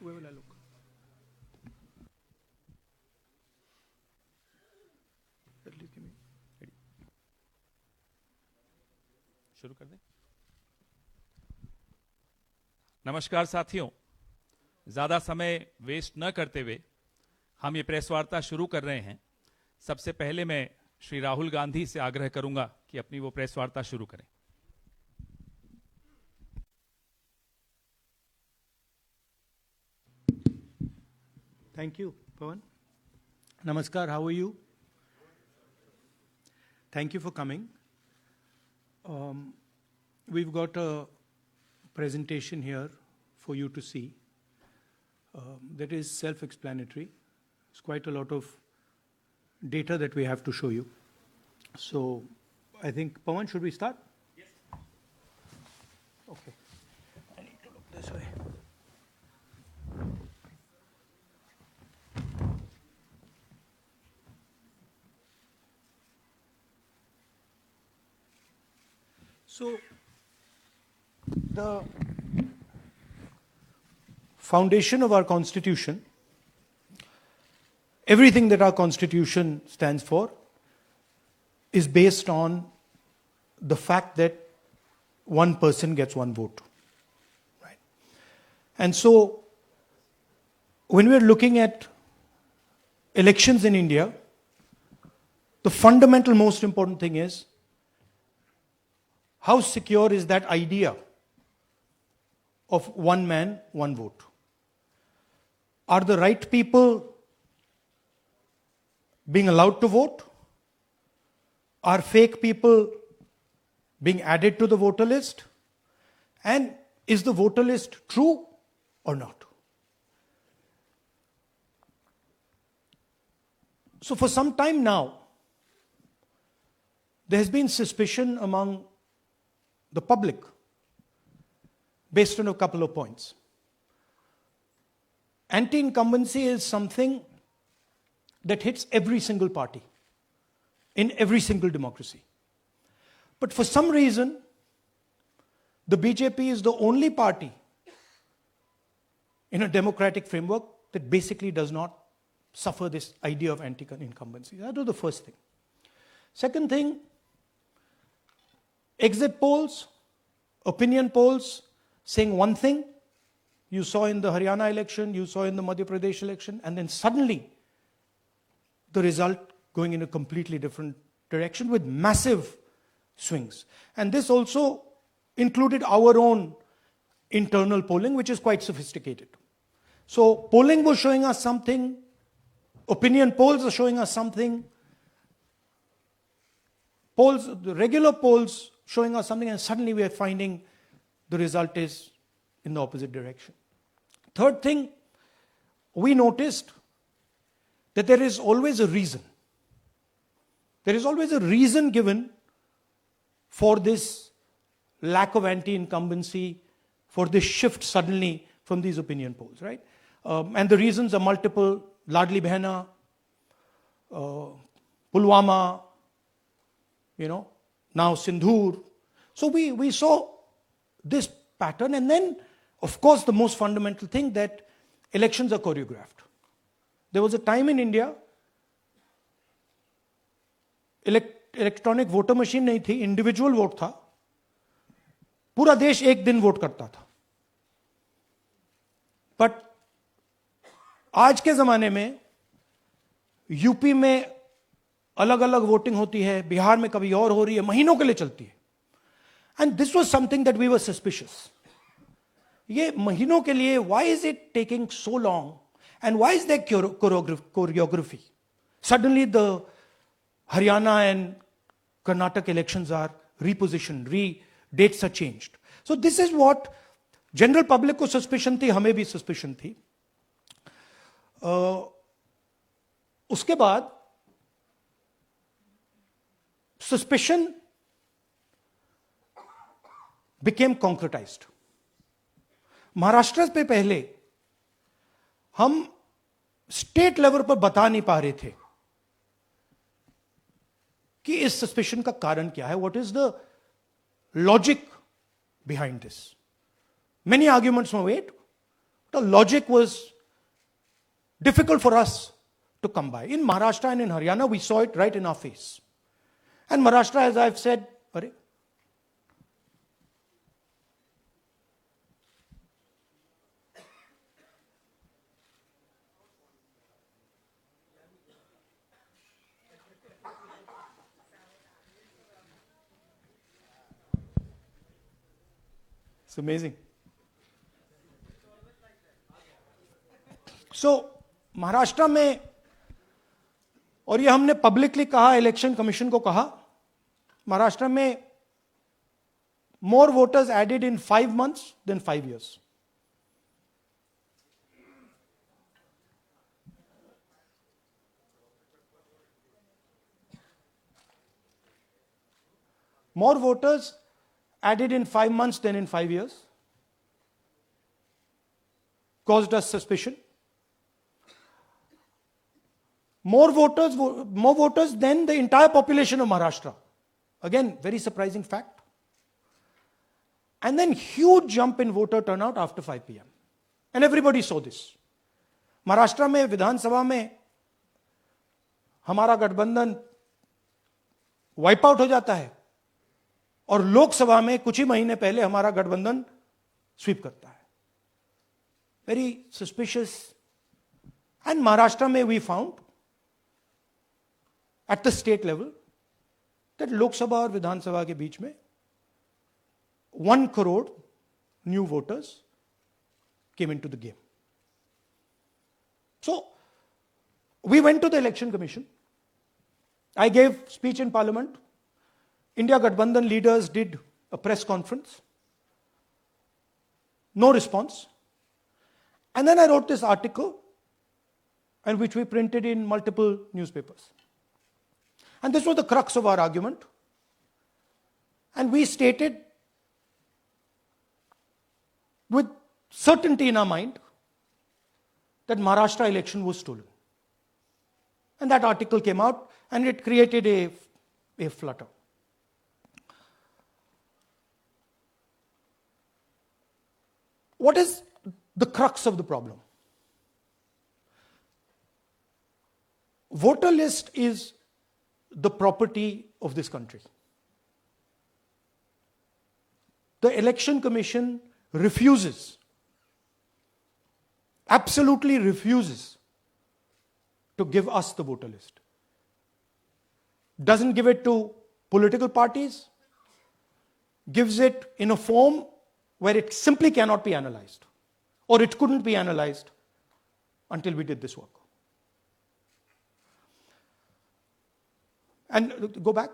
Where will I look? At least give me. शुरू कर दें। नमस्कार साथियों, ज्यादा समय वेस्ट न करते हुए हम ये प्रेस वार्ता शुरू कर रहे हैं। सबसे पहले मैं श्री राहुल गांधी से आग्रह करूंगा कि अपनी वो प्रेस वार्ता शुरू करें। Thank you, Pawan. Namaskar, how are you? Thank you for coming. We've got a presentation here for you to see. That is self-explanatory. It's quite a lot of data that we have to show you. So, I think, Pawan, should we start? Yes. Okay. I need to look this way. So, the foundation of our Constitution, everything that our Constitution stands for, is based on the fact that one person gets one vote. Right? And so, when we're looking at elections in India, the fundamental most important thing is how secure is that idea of one man, one vote? Are the right people being allowed to vote? Are fake people being added to the voter list? And is the voter list true or not? So for some time now, there has been suspicion among the public based on a couple of points. Anti-incumbency is something that hits every single party in every single democracy. But for some reason, the BJP is the only party in a democratic framework that basically does not suffer this idea of anti-incumbency. That was the first thing. Second thing, exit polls, opinion polls saying one thing, you saw in the Haryana election, you saw in the Madhya Pradesh election, and then suddenly the result going in a completely different direction with massive swings. And this also included our own internal polling, which is quite sophisticated. So polling was showing us something, opinion polls are showing us something, polls, the regular polls showing us something, and suddenly we are finding the result is in the opposite direction. Third thing, we noticed that there is always a reason. There is always a reason given for this lack of anti-incumbency, for this shift suddenly from these opinion polls, right? And the reasons are multiple: Ladli Behna, Pulwama, now Sindhur. So we saw this pattern, and then, of course, the most fundamental thing that elections are choreographed. There was a time in India, electronic voter machine नहीं थी, individual vote था, पूरा देश एक दिन vote करता था. But आज के जमाने में यूपी में अलग अलग वोटिंग होती है, बिहार में कभी और हो रही है, महीनों के लिए चलती है. And this was something that we were suspicious. ये महीनों के लिए, why is it taking so long and why is there choreography? Suddenly the Haryana and Karnataka elections are repositioned, dates are changed. So this is what general public को suspicion थी, हमें भी suspicion थी. उसके बाद suspicion became concretized. महाराष्ट्र पे पहले हम स्टेट लेवल पर बता नहीं पा रहे थे कि इस सस्पेशन का कारण क्या है, what is the logic behind this. Many arguments were made. the logic was difficult for us to come by. In Maharashtra and in Haryana, we saw it right in our face. And Maharashtra, as I've said, it's amazing. So, Maharashtra में, और ये हमने publicly कहा, election commission को कहा, महाराष्ट्र में more voters added in 5 months than 5 years. More voters added in 5 months than in 5 years. Caused us suspicion. More voters than the entire population of Maharashtra. Again, very surprising fact. And then huge jump in voter turnout after 5 p.m. And everybody saw this. Maharashtra में विधानसभा में हमारा गठबंधन wipe out हो जाता है और लोकसभा में कुछ ही महीने पहले हमारा गठबंधन स्वीप करता है. Very suspicious. एंड महाराष्ट्र में we found at the state level that Lok Sabha और विधानसभा के बीच में 1 crore new voters came into the game. So, we went to the election commission. I gave speech in parliament. India Gathbandhan leaders did a press conference. No response. And then I wrote this article, and which we printed in multiple newspapers. And this was the crux of our argument. And we stated with certainty in our mind that Maharashtra election was stolen. And that article came out and it created a flutter. What is the crux of the problem? Voter list is the property of this country. The Election Commission refuses, absolutely refuses to give us the voter list. Doesn't give it to political parties, gives it in a form where it simply cannot be analyzed, or it couldn't be analyzed until we did this work. And go back.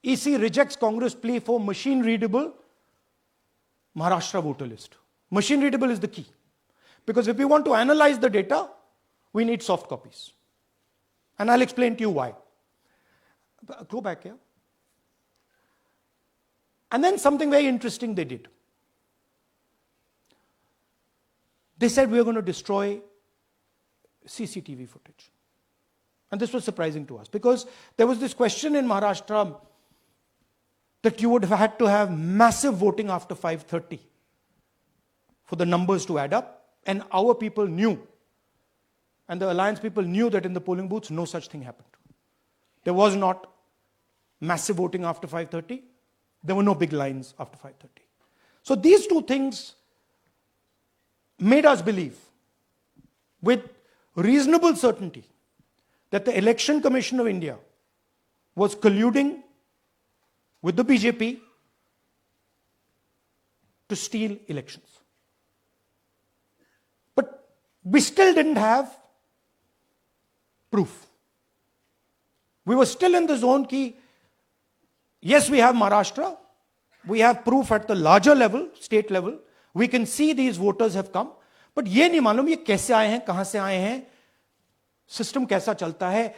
EC rejects Congress plea for machine readable Maharashtra voter list. Machine readable is the key. Because if we want to analyze the data, we need soft copies. And I'll explain to you why. Go back here. And then something very interesting they did. They said we are going to destroy CCTV footage. And this was surprising to us because there was this question in Maharashtra that you would have had to have massive voting after 5:30 for the numbers to add up. And our people knew, and the alliance people knew that in the polling booths, no such thing happened. There was not massive voting after 5:30. There were no big lines after 5:30. So these two things made us believe with reasonable certainty that the Election Commission of India was colluding with the BJP to steal elections. But we still didn't have proof. We were still in the zone ki, yes, we have Maharashtra, we have proof at the larger level, state level, we can see these voters have come, but ये नहीं मालूम ये कैसे आए हैं, कहां से आए हैं, सिस्टम कैसा चलता है,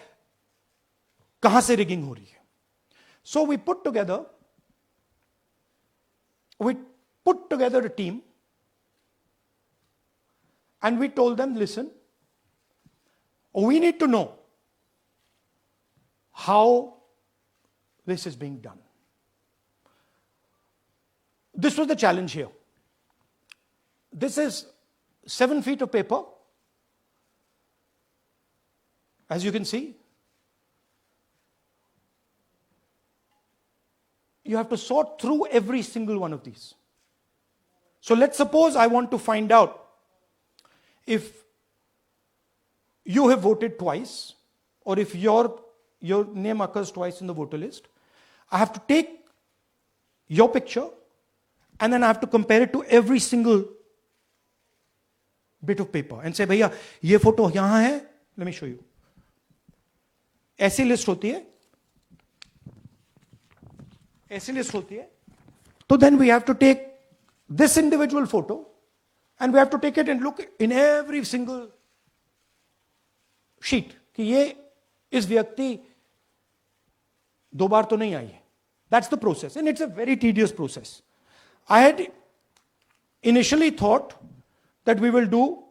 कहां से रिगिंग हो रही है. So we put together a team and we told them, listen, we need to know how this is being done. This was the challenge here. this is 7 feet of paper. As you can see, you have to sort through every single one of these. So let's suppose I want to find out if you have voted twice, or if your name occurs twice in the voter list. I have to take your picture and then I have to compare it to every single bit of paper and say, भैया ये photo यहां है, let me show you. ऐसी list होती है, ऐसी list होती है. So then we have to take this individual photo and we have to take it and look in every single sheet कि ये इस व्यक्ति दो बार तो नहीं आई है. That's the process, and it's a very tedious process. I had initially thought that we will do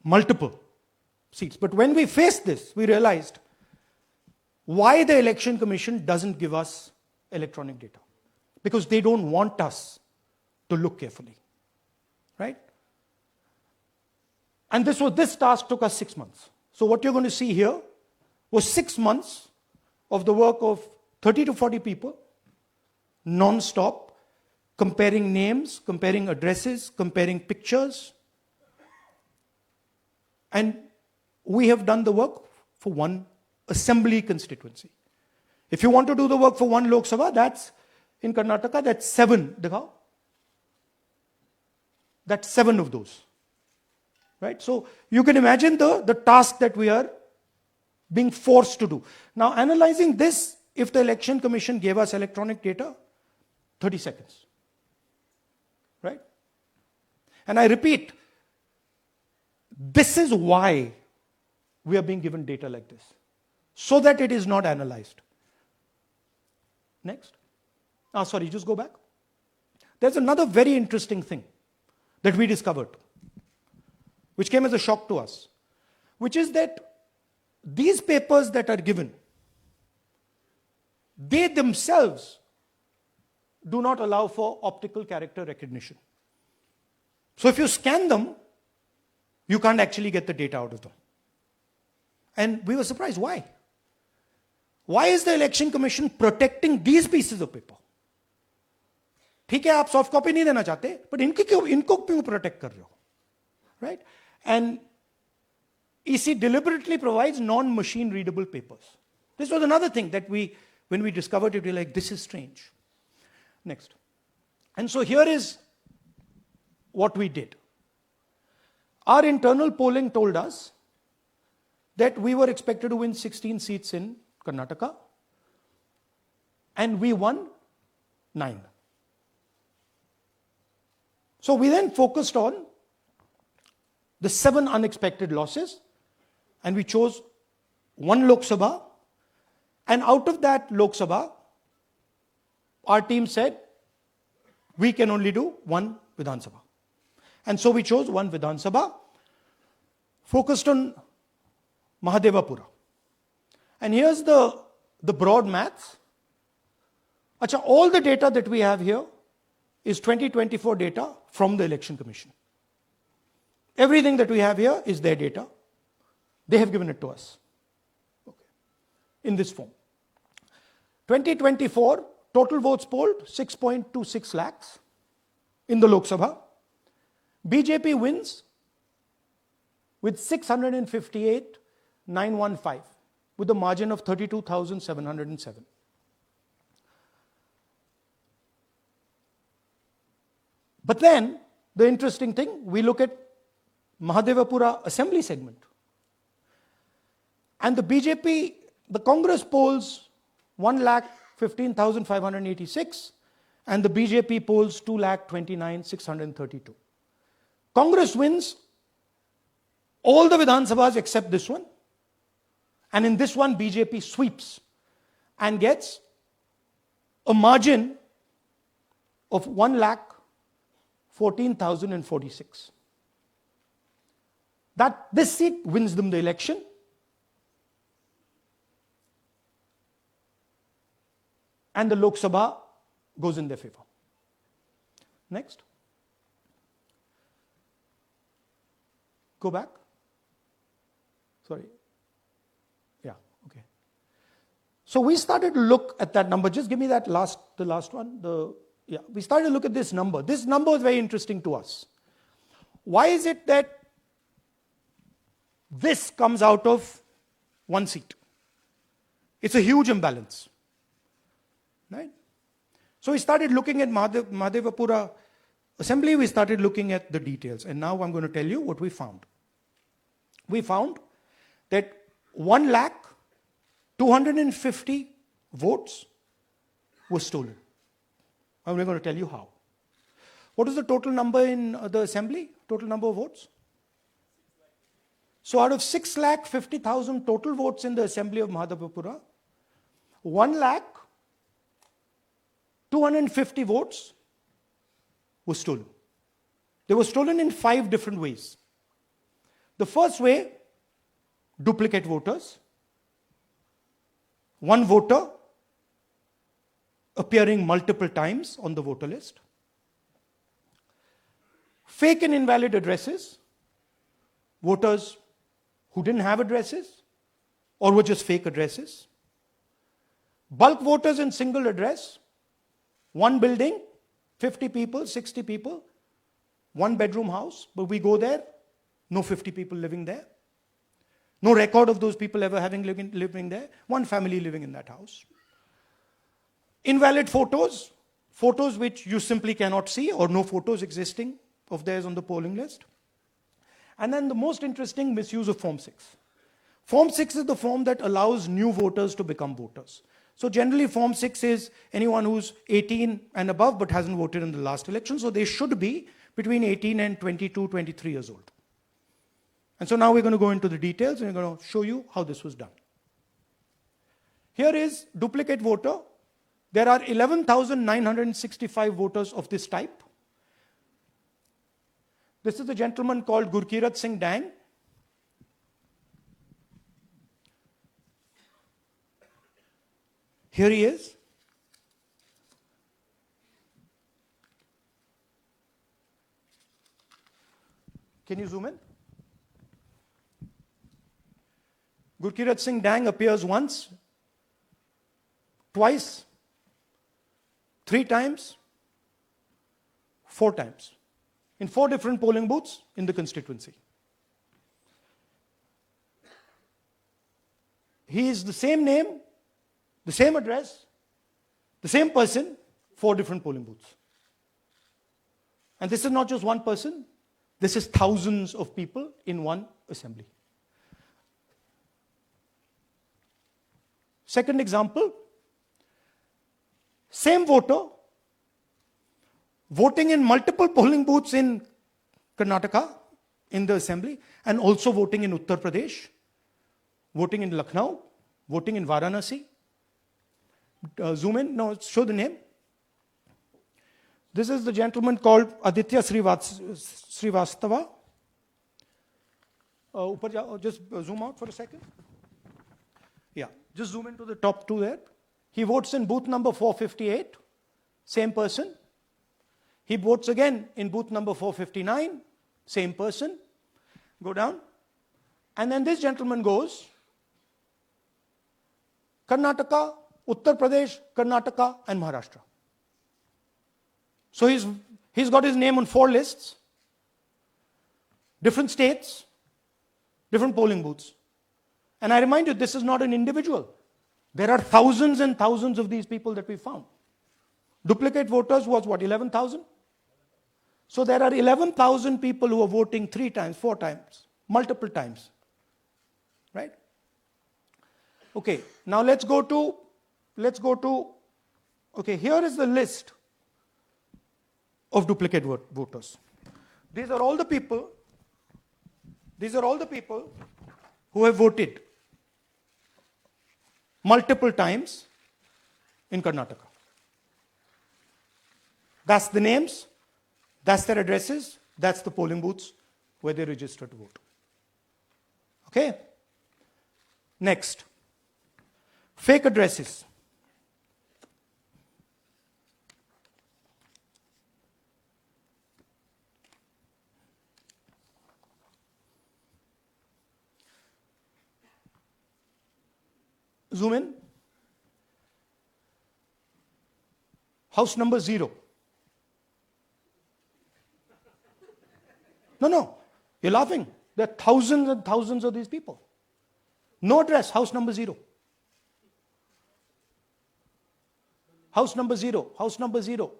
multiple seats, but when we faced this, we realized why the Election Commission doesn't give us electronic data. Because they don't want us to look carefully. Right? And this task took us 6 months. So what you're going to see here was 6 months of the work of 30 to 40 people, non-stop, comparing names, comparing addresses, comparing pictures. And we have done the work for one assembly constituency. If you want to do the work for one Lok Sabha, that's in Karnataka, that's 7. Dikhao. That's 7 of those. Right? So you can imagine the task that we are being forced to do. Now, analyzing this, if the Election Commission gave us electronic data, 30 seconds. Right? And I repeat, this is why we are being given data like this, so that it is not analyzed. Next. Sorry, just go back. There's another very interesting thing that we discovered, which came as a shock to us, which is that these papers that are given, they themselves do not allow for optical character recognition. So if you scan them, you can't actually get the data out of them. And we were surprised. Why? Why is the Election Commission protecting these pieces of paper? ठीक है, आप soft copy नहीं देना चाहते, but इनको क्यों protect कर रहे हो? Right? And EC deliberately provides non-machine readable papers. This was another thing that when we discovered it, we were like, this is strange. Next. And so here is what we did. Our internal polling told us that we were expected to win 16 seats in Karnataka, and we won 9. So we then focused on the 7 unexpected losses, and we chose 1 Lok Sabha, and out of that Lok Sabha, our team said, we can only do 1 Vidhan Sabha. And so we chose 1 Vidhan Sabha, focused on Mahadevapura. And here's the broad maths. Achha, all the data that we have here is 2024 data from the Election Commission. Everything that we have here is their data. They have given it to us. Okay. In this form. 2024, total votes polled, 6.26 lakhs in the Lok Sabha. BJP wins with 658,915 with a margin of 32,707. But then, the interesting thing, we look at Mahadevapura assembly segment. And the BJP, the Congress polls 1,15,586 and the BJP polls 2,29,632. Congress wins all the Vidhan Sabhas except this one. And in this one, BJP sweeps and gets a margin of 1,14,046. This seat wins them the election. And the Lok Sabha goes in their favor. Next. Go back. Sorry. Yeah, okay. So we started to look at that number. Just give me the last one. We started to look at this number. This number is very interesting to us. Why is it that this comes out of one seat? It's a huge imbalance. Right? So we started looking at Mahadevapura Assembly, we started looking at the details. And now I'm going to tell you what we found. We found that 1,250,000 votes were stolen. And we're going to tell you how. What is the total number in the assembly? Total number of votes? So out of 6,50,000 total votes in the assembly of Mahadevapura, 1,250,000 votes were stolen. They were stolen in 5 different ways. The first way, duplicate voters. One voter appearing multiple times on the voter list. Fake and invalid addresses. Voters who didn't have addresses or were just fake addresses. Bulk voters in single address. One building, 50 people, 60 people, one bedroom house, but we go there, no 50 people living there. No record of those people ever having living there. One family living in that house. Invalid photos, photos which you simply cannot see or no photos existing of theirs on the polling list. And then the most interesting, misuse of Form 6. Form 6 is the form that allows new voters to become voters. So generally Form 6 is anyone who's 18 and above but hasn't voted in the last election. So they should be between 18 and 22, 23 years old. And so now we're going to go into the details and we're going to show you how this was done. Here is duplicate voter. There are 11,965 voters of this type. This is a gentleman called Gurkirat Singh Dang. Here he is. Can you zoom in? Gurkirat Singh Dang appears once, twice, 3 times, 4 times. In 4 different polling booths in the constituency. He is the same name, the same address, the same person, 4 different polling booths. And this is not just one person, this is thousands of people in one assembly. Second example, same voter, voting in multiple polling booths in Karnataka, in the assembly, and also voting in Uttar Pradesh, voting in Lucknow, voting in Varanasi. Zoom in, no, show the name. This is the gentleman called Aditya Srivastava. Just zoom out for a second. Yeah, just zoom into the top 2 there. He votes in booth number 458, same person. He votes again in booth number 459, same person. Go down. And then this gentleman goes, Karnataka, Uttar Pradesh, Karnataka, and Maharashtra. So he's got his name on 4 lists, different states, different polling booths. And I remind you, this is not an individual. There are thousands and thousands of these people that we found. Duplicate voters was what, 11,000? So there are 11,000 people who are voting 3 times, 4 times, multiple times. Right? Okay, now let's go to, okay, here is the list of duplicate voters. These are all the people who have voted multiple times in Karnataka. That's the names, that's their addresses, that's the polling booths where they register to vote. Okay? Next. Fake addresses. Zoom in. House number 0. No, you're laughing. There are thousands and thousands of these people. No address, house number 0. House number 0, house number 0.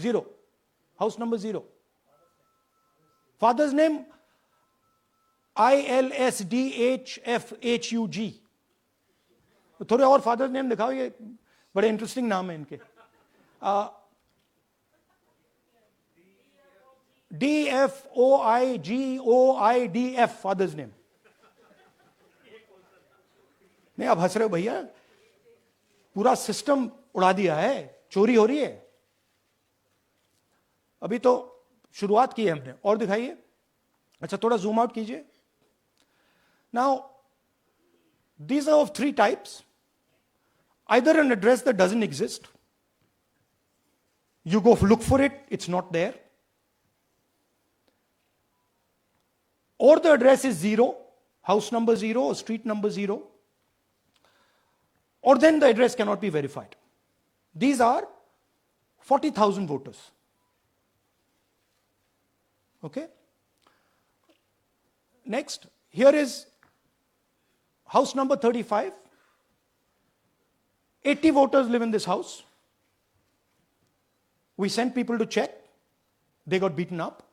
0. House number 0. Father's name, ILSDHFHUG. थोड़े और father's name दिखाओ, ये बड़े interesting नाम है इनके. DFOIGOIDF father's name. नहीं, आप हंस रहे हो भैया, पूरा सिस्टम उड़ा दिया है, चोरी हो रही है. अभी तो शुरुआत की है हमने. और दिखाइए. अच्छा, थोड़ा जूम आउट कीजिए. Now these are of 3 types. Either an address that doesn't exist, you go look for it, it's not there, or the address is 0, house number 0 or street number 0, or then the address cannot be verified. These are 40,000 voters. Okay? Next, here is house number 35. 80 voters live in this house. We sent people to check. They got beaten up.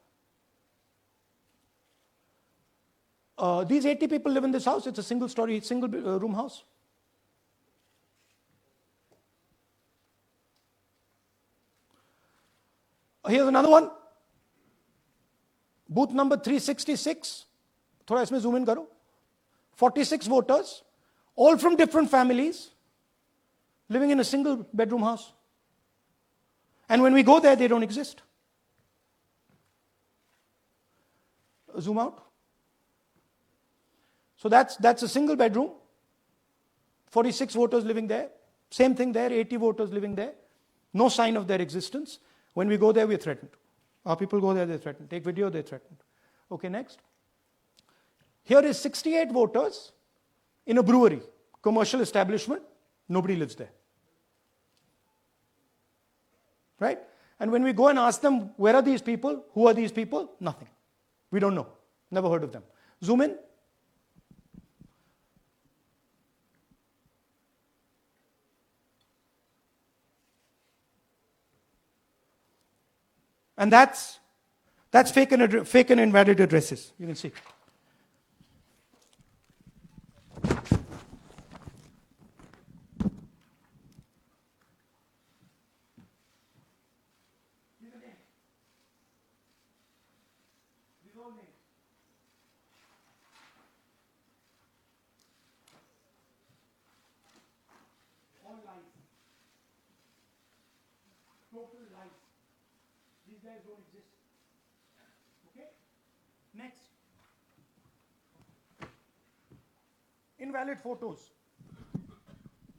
These 80 people live in this house. It's a single story, single room house. Here's another one. Booth number 366. थोड़ा इसमें zoom in करो. 46 voters, all from different families, living in a single bedroom house. And when we go there, they don't exist. Zoom out. So that's a single bedroom. 46 voters living there. Same thing there, 80 voters living there. No sign of their existence. When we go there, we're threatened. Our people go there, they're threatened. Take video, they're threatened. Okay, next. Here is 68 voters in a brewery, commercial establishment. Nobody lives there. Right? And when we go and ask them, where are these people? Who are these people? Nothing. We don't know. Never heard of them. Zoom in. And that's fake and invalid addresses. You can see. All lies. Total lies. These guys don't exist. Okay? Next. Invalid photos.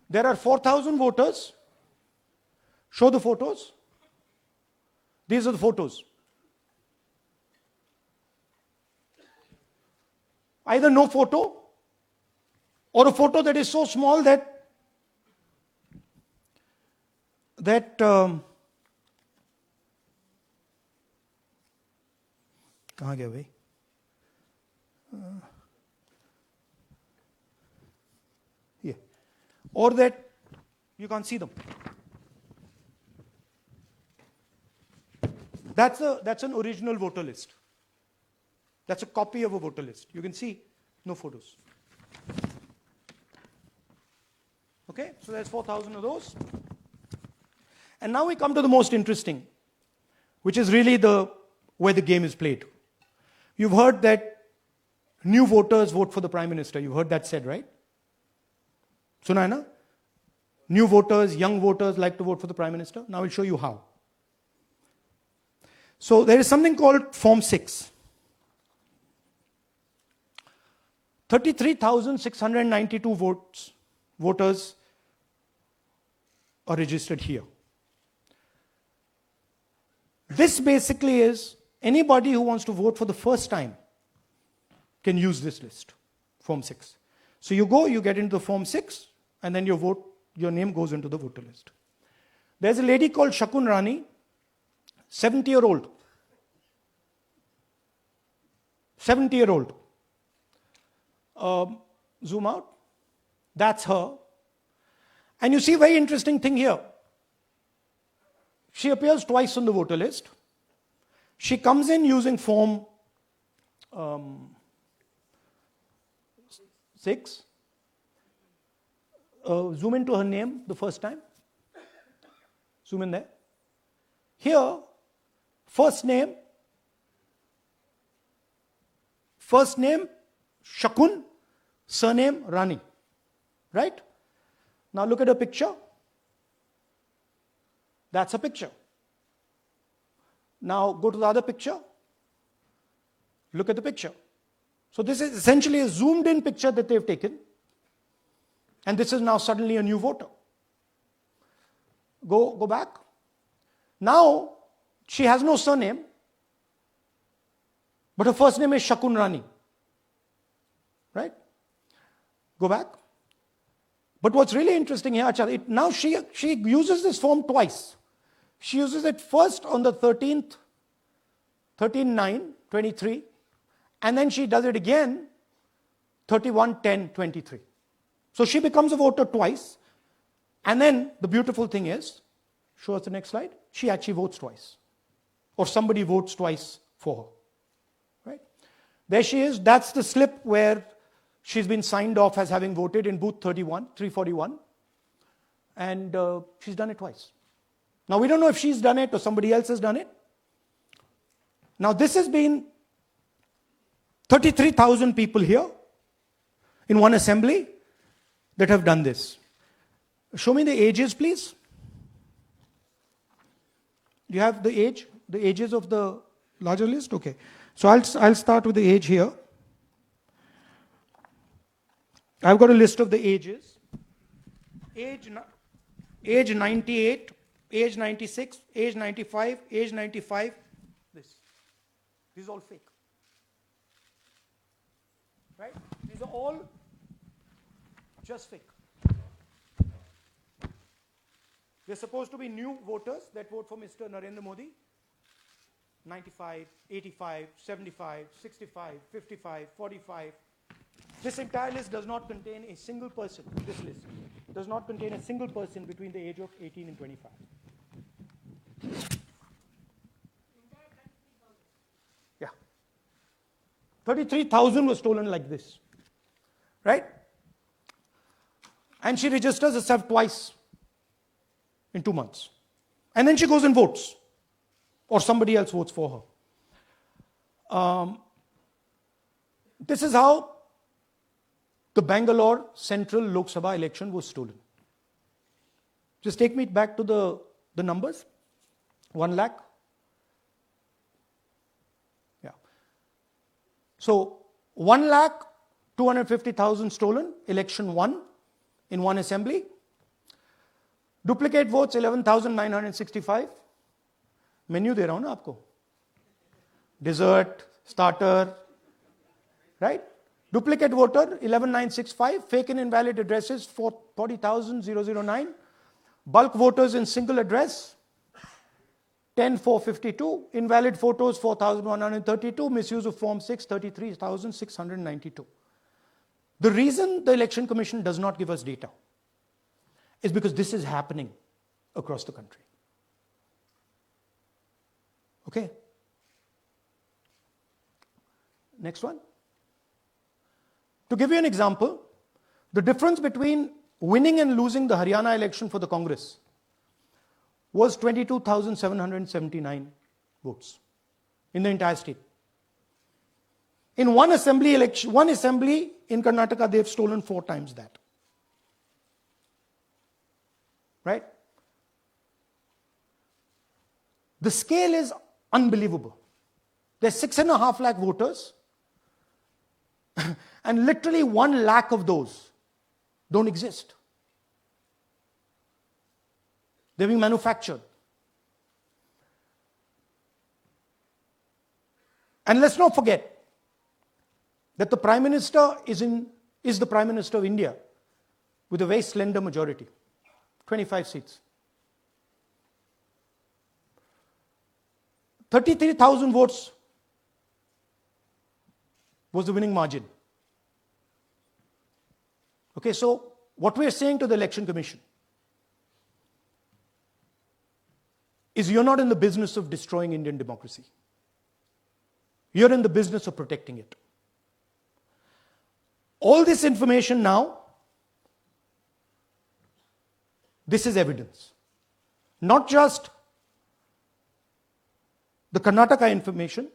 There are 4,000 voters. Show the photos. These are the photos. Either no photo or a photo that is so small that कहाँ गया भाई? Here. Or that you can't see them. That's an original voter list. That's a copy of a voter list. You can see no photos. Okay, so there's 4,000 of those. And now we come to the most interesting, which is really where the game is played. You've heard that new voters vote for the Prime Minister. You've heard that said, right? Suna hai na? New voters, young voters like to vote for the Prime Minister. Now I'll show you how. So there is something called Form 6. 33,692 voters are registered here. This basically is anybody who wants to vote for the first time can use this list, Form 6. So you go, you get into the Form 6, and then your name goes into the voter list. There's a lady called Shakun Rani, 70-year-old. 70-year-old. Zoom out. That's her. And you see, very interesting thing here. She appears twice on the voter list. She comes in using Form 6. Zoom into her name the first time. Zoom in there. Here, first name Shakun, surname Rani. Right? Now look at her picture. That's a picture. Now go to the other picture. Look at the picture. So this is essentially a zoomed in picture that they've taken. And this is now suddenly a new voter. Go back. Now she has no surname, but her first name is Shakun Rani. Right? Go back. But what's really interesting here, now she uses this form twice. She uses it first on the 13th, 13/9/23, and then she does it again 31/10/23. So she becomes a voter twice, and then the beautiful thing is, show us the next slide, she actually votes twice. Or somebody votes twice for her. Right? There she is, that's the slip where she's been signed off as having voted in booth 341, and she's done it twice. Now we don't know if she's done it or somebody else has done it. Now this has been 33,000 people here in one assembly that have done this. Show me the ages, please. Do you have the ages of the larger list? Okay. So I'll start with the age here. I've got a list of the ages. Age 98, age 96, age 95, age 95. This is all fake. Right? These are all just fake. They're supposed to be new voters that vote for Mr. Narendra Modi. 95, 85, 75, 65, 55, 45. This entire list does not contain a single person. This list does not contain a single person between the age of 18 and 25. Yeah. 33,000 was stolen like this. Right? And she registers herself twice in 2 months. And then she goes and votes. Or somebody else votes for her. This is how the Bangalore Central Lok Sabha election was stolen. Just take me back to the numbers. 1 lakh. Yeah. So 1,250,000 stolen, election won in one assembly. Duplicate votes 11,965. Menu दे रहा हूं ना आपको. Dessert, starter, right? Duplicate voter 11,965. Fake and invalid addresses 40,009. Bulk voters in single address 10,452. Invalid photos 4,132. Misuse of Form 6 33,692. The reason the Election Commission does not give us data is because this is happening across the country. Okay. Next one. To give you an example, the difference between winning and losing the Haryana election for the Congress was 22,779 votes in the entire state. In one assembly in Karnataka, they've stolen 4 times that. Right? The scale is unbelievable. There's 6.5 lakh voters, and literally 1 lakh of those don't exist. They're being manufactured. And let's not forget that the Prime Minister is in is the Prime Minister of India with a very slender majority, 25 seats. 33,000 votes was the winning margin. Okay, so what we are saying to the Election Commission is you're not in the business of destroying Indian democracy. You're in the business of protecting it. All this information now, this is evidence. Not just the Karnataka information,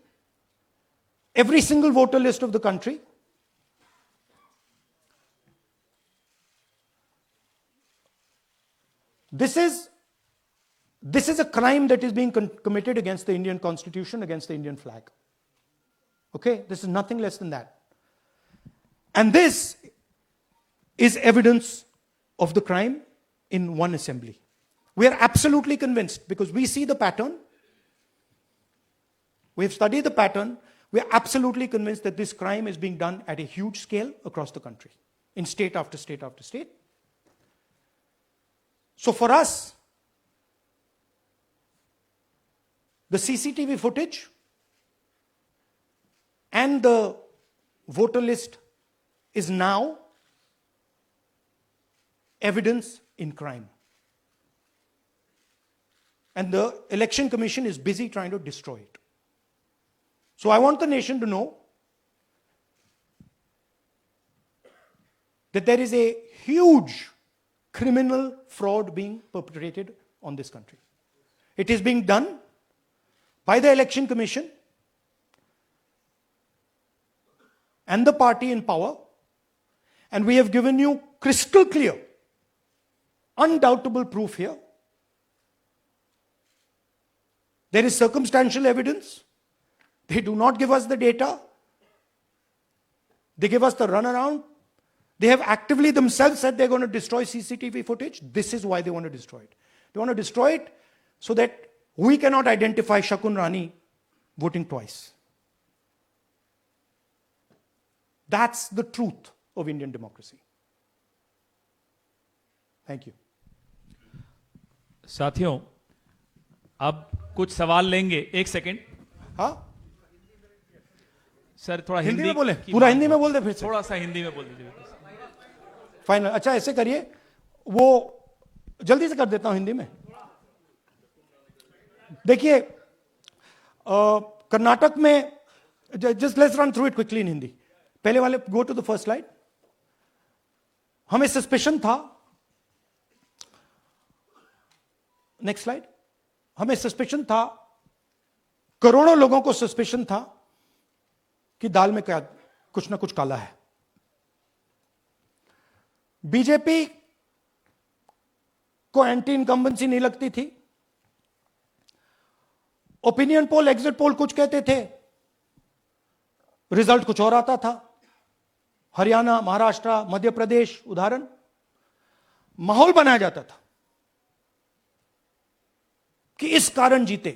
every single voter list of the country, this is a crime that is being committed against the Indian Constitution, against the Indian flag. Okay, this is nothing less than that. And this is evidence of the crime in one assembly. We are absolutely convinced because we see the pattern. We have studied the pattern. We are absolutely convinced that this crime is being done at a huge scale across the country, in state after state after state. So for us, the CCTV footage and the voter list is now evidence in crime. And the Election Commission is busy trying to destroy it. So I want the nation to know that there is a huge criminal fraud being perpetrated on this country. It is being done by the Election Commission and the party in power, and we have given you crystal clear, undoubtable proof here. There is circumstantial evidence. They do not give us the data. They give us the runaround. They have actively themselves said they're going to destroy CCTV footage. This is why they want to destroy it. They want to destroy it so that we cannot identify Shakun Rani voting twice. That's the truth of Indian democracy. Thank you. साथियों, अब कुछ सवाल लेंगे. एक second. हाँ, sir थोड़ा हिंदी में बोले, पूरा हिंदी में बोल दे फिर से. थोड़ा सा हिंदी में बोल दीजिए. फाइनल. अच्छा ऐसे करिए, वो जल्दी से कर देता हूं हिंदी में. देखिए, कर्नाटक में, just let's run through it quickly in Hindi. पहले वाले, go to the first slide. हमें सस्पेशन था, नेक्स्ट स्लाइड. हमें सस्पेशन था, करोड़ों लोगों को सस्पेशन था कि दाल में क्या कुछ ना कुछ काला है. बीजेपी को एंटी इनकम्बेंसी नहीं लगती थी. ओपिनियन पोल, एग्जिट पोल कुछ कहते थे, रिजल्ट कुछ और आता था. हरियाणा, महाराष्ट्र, मध्य प्रदेश उदाहरण, माहौल बनाया जाता था कि इस कारण जीते.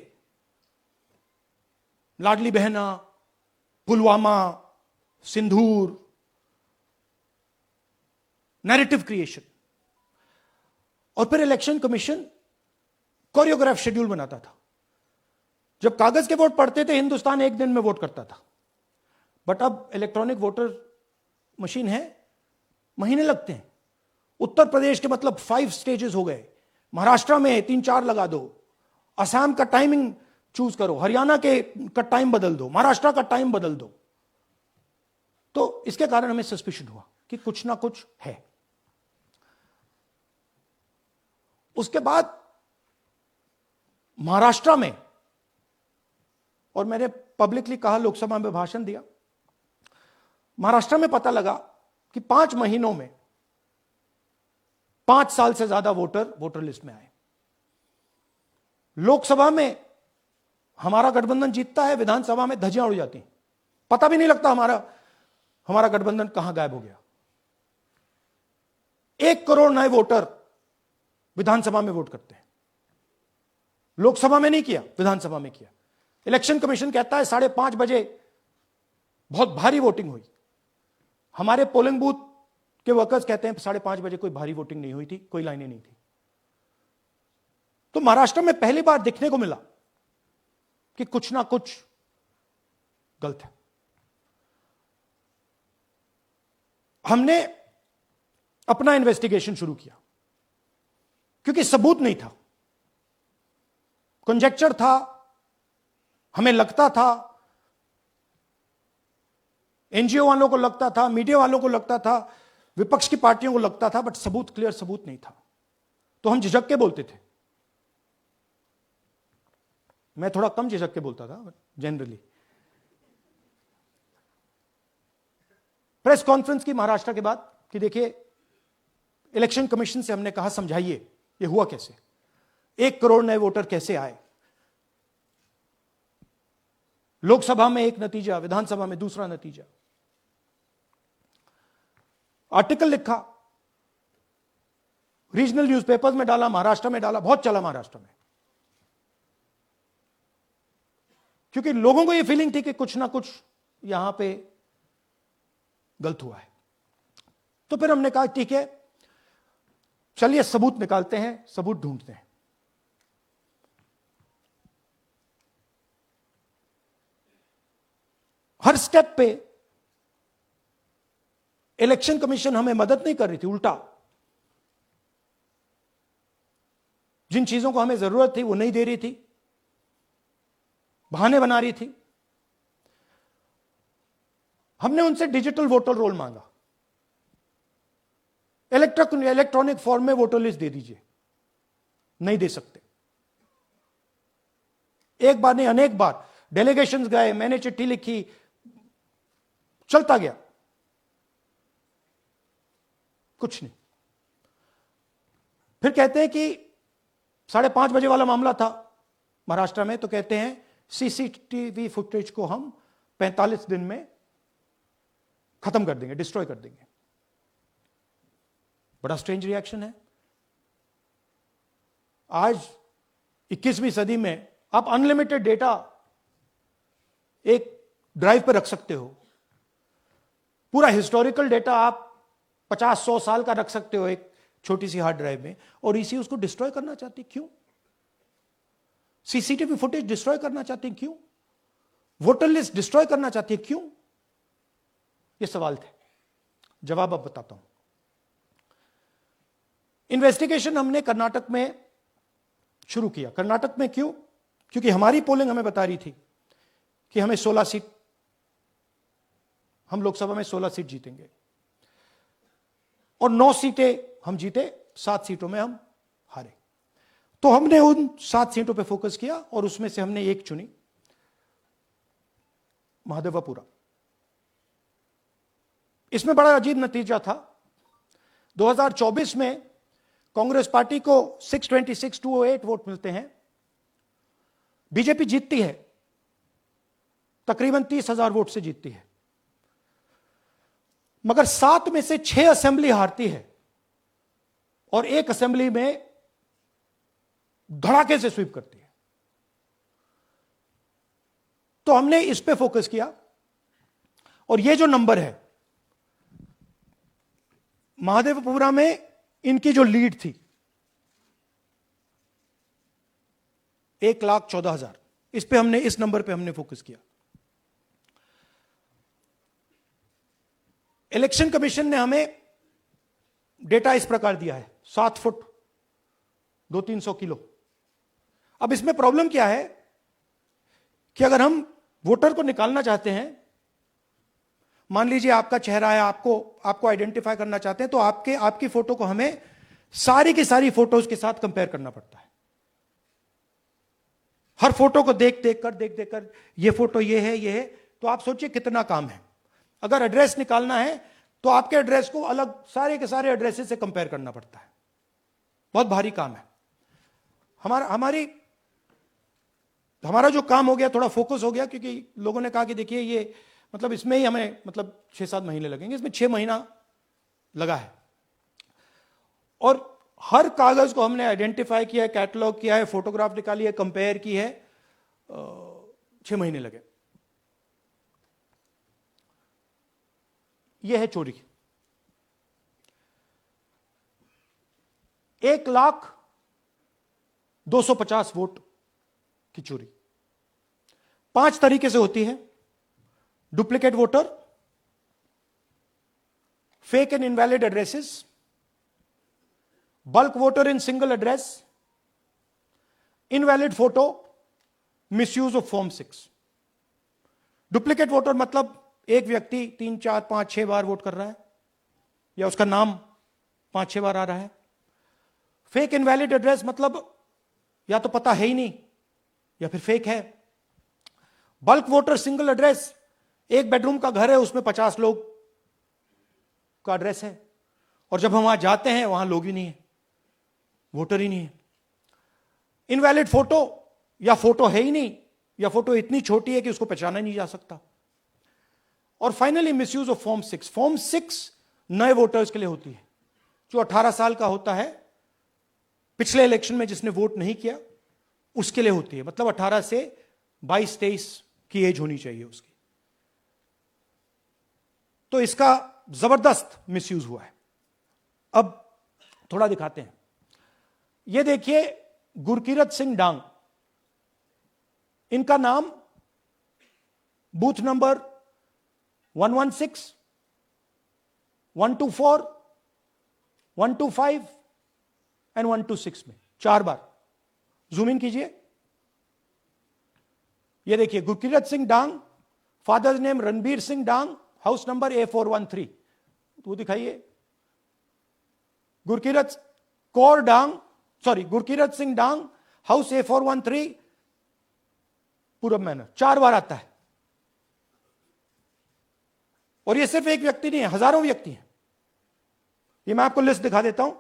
लाडली बहना, पुलवामा, सिंदूर, नैरेटिव क्रिएशन. और फिर इलेक्शन कमीशन कोरियोग्राफ शेड्यूल बनाता था. जब कागज के वोट पड़ते थे, हिंदुस्तान एक दिन में वोट करता था. बट अब इलेक्ट्रॉनिक वोटर मशीन है, महीने लगते हैं. उत्तर प्रदेश के मतलब 5 स्टेजेस हो गए. महाराष्ट्र में 3-4 लगा दो. असम का टाइमिंग चूज करो, हरियाणा के का टाइम बदल दो, महाराष्ट्र का टाइम बदल दो. तो इसके कारण हमें सस्पिशन हुआ कि कुछ ना कुछ है. उसके बाद महाराष्ट्र में, और मैंने पब्लिकली कहा, लोकसभा में भाषण दिया, महाराष्ट्र में पता लगा कि 5 महीनों में 5 साल से ज्यादा वोटर लिस्ट में आए. लोकसभा में हमारा गठबंधन जीतता है, विधानसभा में धज्जियां उड़ जाती हैं. पता भी नहीं लगता हमारा गठबंधन कहां गायब हो गया. 1 करोड़ नए वोटर विधानसभा में वोट करते हैं. लोकसभा में नहीं किया, विधानसभा में किया. इलेक्शन कमीशन कहता है 5:30 बजे बहुत भारी वोटिंग हुई. हमारे पोलिंग बूथ कि वर्कर्स कहते हैं 5:30 बजे कोई भारी वोटिंग नहीं हुई थी, कोई लाइनें नहीं थी। तो महाराष्ट्र में पहली बार देखने को मिला कि कुछ ना कुछ गलत है। हमने अपना इन्वेस्टिगेशन शुरू किया क्योंकि सबूत नहीं था, कंजेक्चर था, हमें लगता था, एनजीओ वालों को लगता था, मीडिया वालों को लगता था, विपक्ष की पार्टियों को लगता था, बट सबूत, क्लियर सबूत नहीं था। तो हम झिझक के बोलते थे। मैं थोड़ा कम झिझक के बोलता था, बट जनरली। प्रेस कॉन्फ्रेंस की महाराष्ट्र के बाद कि देखिए, इलेक्शन कमीशन से हमने कहा समझाइए ये हुआ कैसे, 1 करोड़ नए वोटर कैसे आए, लोकसभा में एक नतीजा, विधानसभा में दूसरा नतीजा। आर्टिकल लिखा, रीजनल न्यूज़पेपर्स में डाला, महाराष्ट्र में डाला, बहुत चला महाराष्ट्र में, क्योंकि लोगों को यह फीलिंग थी कि कुछ ना कुछ यहां पे गलत हुआ है। तो फिर हमने कहा ठीक है, चलिए सबूत निकालते हैं, सबूत ढूंढते हैं। हर स्टेप पे इलेक्शन कमीशन हमें मदद नहीं कर रही थी, उल्टा जिन चीजों को हमें जरूरत थी वो नहीं दे रही थी, बहाने बना रही थी। हमने उनसे डिजिटल वोटर रोल मांगा, इलेक्ट्रॉनिक फॉर्म में वोटर लिस्ट दे दीजिए, नहीं दे सकते। एक बार नहीं, अनेक बार डेलीगेशंस गए, मैंने चिट्ठी लिखी, चलता गया, कुछ नहीं। फिर कहते हैं कि 5:30 बजे वाला मामला था महाराष्ट्र में, तो कहते हैं सीसीटीवी फुटेज को हम 45 दिन में खत्म कर देंगे, डिस्ट्रॉय कर देंगे। बड़ा स्ट्रेंज रिएक्शन है। आज 21वीं सदी में आप अनलिमिटेड डेटा एक ड्राइव पर रख सकते हो, पूरा हिस्टोरिकल डेटा आप 50-100 साल का रख सकते हो एक छोटी सी हार्ड ड्राइव में, और इसी उसको डिस्ट्रॉय करना चाहते हैं, क्यों? सीसीटीवी फुटेज डिस्ट्रॉय करना चाहते हैं, क्यों? वोटर लिस्ट डिस्ट्रॉय करना चाहते हैं, क्यों? ये सवाल थे, जवाब अब बताता हूं। इन्वेस्टिगेशन हमने कर्नाटक में शुरू किया। कर्नाटक में क्यों? क्योंकि हमारी पोलिंग हमें बता रही थी कि हमें 16 सीट, हम लोकसभा में 16 सीट जीतेंगे और 9 सीटें हम जीते, 7 सीटों में हम हारे। तो हमने उन 7 सीटों पे फोकस किया और उसमें से हमने एक चुनी, महादेवपुरा। इसमें बड़ा अजीब नतीजा था। 2024 में कांग्रेस पार्टी को 626-208 वोट मिलते हैं, बीजेपी जीतती है, तकरीबन 30,000 वोट से जीतती है, मगर 7 में से 6 असेंबली हारती है और 1 असेंबली में धड़ाके से स्वीप करती है। तो हमने इस पे फोकस किया और ये जो नंबर है, महादेवपुरा में इनकी जो लीड थी 1,14,000, इस पे हमने, इस नंबर पे हमने फोकस किया। इलेक्शन कमीशन ने हमें डेटा इस प्रकार दिया है, 7 फुट 200-300 किलो। अब इसमें प्रॉब्लम क्या है कि अगर हम वोटर को निकालना चाहते हैं, मान लीजिए आपका चेहरा है, आपको आइडेंटिफाई करना चाहते हैं, तो आपकी फोटो को हमें सारी की सारी फोटोज के साथ कंपेयर करना पड़ता है। हर फोटो को देख देख कर ये फोटो ये है, तो आप सोचिए कितना काम है। अगर एड्रेस निकालना है तो आपके एड्रेस को अलग सारे के सारे एड्रेसेस से कंपेयर करना पड़ता है, बहुत भारी काम है। हमारा जो काम हो गया, थोड़ा फोकस हो गया, क्योंकि लोगों ने कहा कि देखिए ये मतलब इसमें ही हमें मतलब 6-7 महीने लगेंगे, इसमें 6 महीना लगा है। और हर कागज को हमने आइडेंटिफाई किया है, कैटलॉग किया है, फोटोग्राफ निकाली है, कंपेयर की है, 6 महीने लगे। यह है चोरी, 1,250,000 वोट की चोरी 5 तरीके से होती है। Duplicate voter, fake and invalid addresses, bulk voter in single address, invalid photo, misuse of form 6। Duplicate voter मतलब एक व्यक्ति 3, 4, 5, 6 बार वोट कर रहा है या उसका नाम 5-6 बार आ रहा है। फेक इनवैलिड एड्रेस मतलब या तो पता है ही नहीं या फिर फेक है। बल्क वोटर सिंगल एड्रेस, एक बेडरूम का घर है, उसमें 50 लोग का एड्रेस है और जब हम वहां जाते हैं वहां लोग ही नहीं है, वोटर ही नहीं है। इनवैलिड फोटो, या फोटो है ही नहीं या फोटो इतनी छोटी है कि उसको पहचाना नहीं जा सकता। और finally misuse of form 6। Form 6 नए वोटर्स के लिए होती है, जो 18 साल का होता है, पिछले इलेक्शन में जिसने वोट नहीं किया उसके लिए होती है। मतलब 18 से 22-23 की एज होनी चाहिए उसकी। तो इसका जबरदस्त मिसयूज हुआ है। अब थोड़ा दिखाते हैं। यह देखिए गुरकीरत सिंह डांग, इनका नाम बूथ नंबर 116, 124, 125 एंड 126 में 4 बार। जूम इन कीजिए। यह देखिए गुरकीरत सिंह डांग, फादर्स नेम रणबीर सिंह डांग, हाउस नंबर A413। तो दिखाइए गुरकीरत कौर डांग, गुरकीरत सिंह डांग, हाउस A413, पूरब मैनर। 4 बार आता है। और यह सिर्फ एक व्यक्ति नहीं है, हजारों व्यक्ति हैं। ये मैं आपको लिस्ट दिखा देता हूं।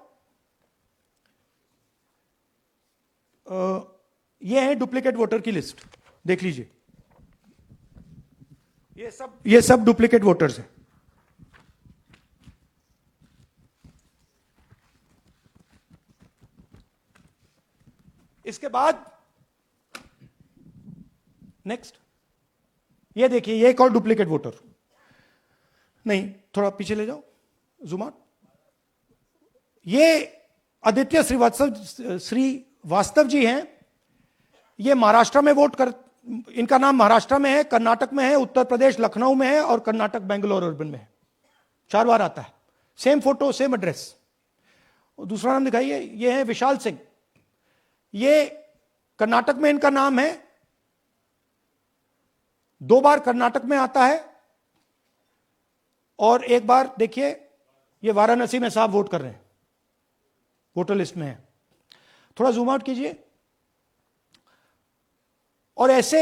ये है डुप्लीकेट वोटर की लिस्ट, देख लीजिए। ये सब डुप्लीकेट वोटर्स हैं। इसके बाद नेक्स्ट, ये देखिए, ये एक और डुप्लीकेट वोटर। नहीं, थोड़ा पीछे ले जाओ, जूम आउट। ये आदित्य श्रीवास्तव जी हैं। ये महाराष्ट्र में वोट कर, इनका नाम महाराष्ट्र में है, कर्नाटक में है, उत्तर प्रदेश लखनऊ में है और कर्नाटक बेंगलोर अर्बन में है। 4 बार आता है। Same photo, same address. दूसरा नाम दिखाइए। ये है विशाल सिंह। ये कर्नाटक में इनका नाम है, 2 बार कर्नाटक में आता है और 1 बार देखिए ये वाराणसी में साहब वोट कर रहे हैं, वोटर लिस्ट में है। थोड़ा जूम आउट कीजिए। और ऐसे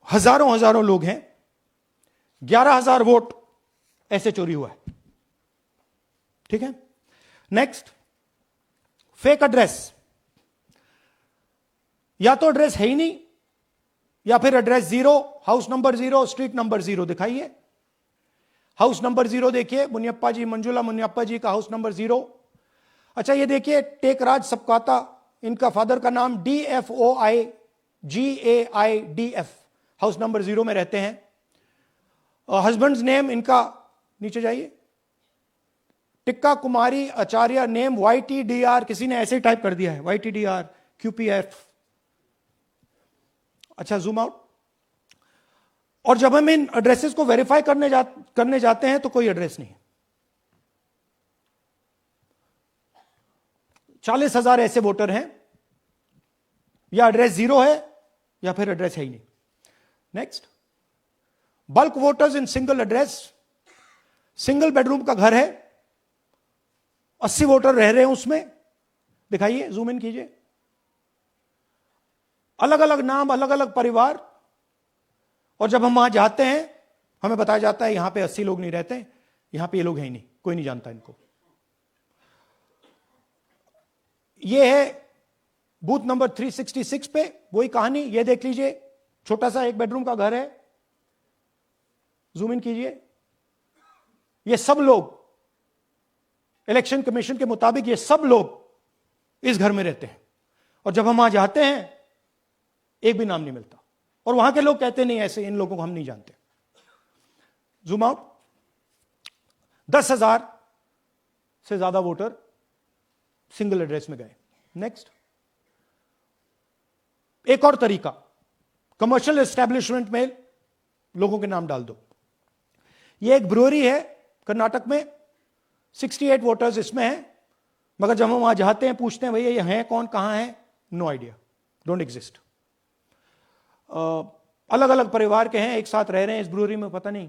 हजारों लोग हैं। 11,000 वोट ऐसे चोरी हुआ है। ठीक है। Next, fake address. या तो एड्रेस है ही नहीं या फिर address 0, house number 0, street number 0। दिखाइए हाउस नंबर 0, देखिए मुनियप्पा जी, मंजुला मुनियप्पा जी का हाउस नंबर 0। अच्छा, ये देखिए टेकराज सबकाता, इनका फादर का नाम DFOIGAIDF, हाउस नंबर 0 में रहते हैं। हस्बैंड्स नेम इनका, नीचे जाइए, टिक्का कुमारी आचार्य, नेम YTDR, किसी ने ऐसे ही टाइप कर दिया है, YTDR QPF। अच्छा, जूम आउट। और जब हम इन एड्रेसेस को वेरीफाई करने जाते हैं तो कोई एड्रेस नहीं है। 40,000 ऐसे वोटर हैं, या एड्रेस 0 है या फिर एड्रेस है ही नहीं। Next, bulk voters in single address. Single bedroom का घर है, 80 वोटर रह रहे हैं उसमें। दिखाइए, जूम इन कीजिए। अलग अलग नाम, अलग अलग परिवार। और जब हम वहां जाते हैं हमें बताया जाता है यहां पे 80 लोग नहीं रहते, यहां पे ये लोग हैं ही नहीं, कोई नहीं जानता इनको। ये है बूथ नंबर 366 पे वही कहानी। ये देख लीजिए, छोटा सा 1 बेडरूम का घर है। जूम इन कीजिए। ये सब लोग, इलेक्शन कमीशन के मुताबिक ये सब लोग इस घर में रहते हैं। और जब हम वहां जाते हैं एक भी नाम नहीं मिलता। और वहां के लोग कहते नहीं, ऐसे इन लोगों को हम नहीं जानते। Zoom out. 10,000 से ज्यादा वोटर सिंगल एड्रेस में गए। नेक्स्ट, एक और तरीका, कमर्शियल एस्टेब्लिशमेंट में लोगों के नाम डाल दो। ये एक ब्रूअरी है कर्नाटक में, 68 वोटर्स इसमें हैं, मगर जब हम वहां जाते हैं पूछते हैं भैया ये हैं कौन, कहां है, नो आइडिया, डोंट एग्जिस्ट। अलग अलग परिवार के हैं, एक साथ रह रहे हैं इस ब्रूअरी में, पता नहीं।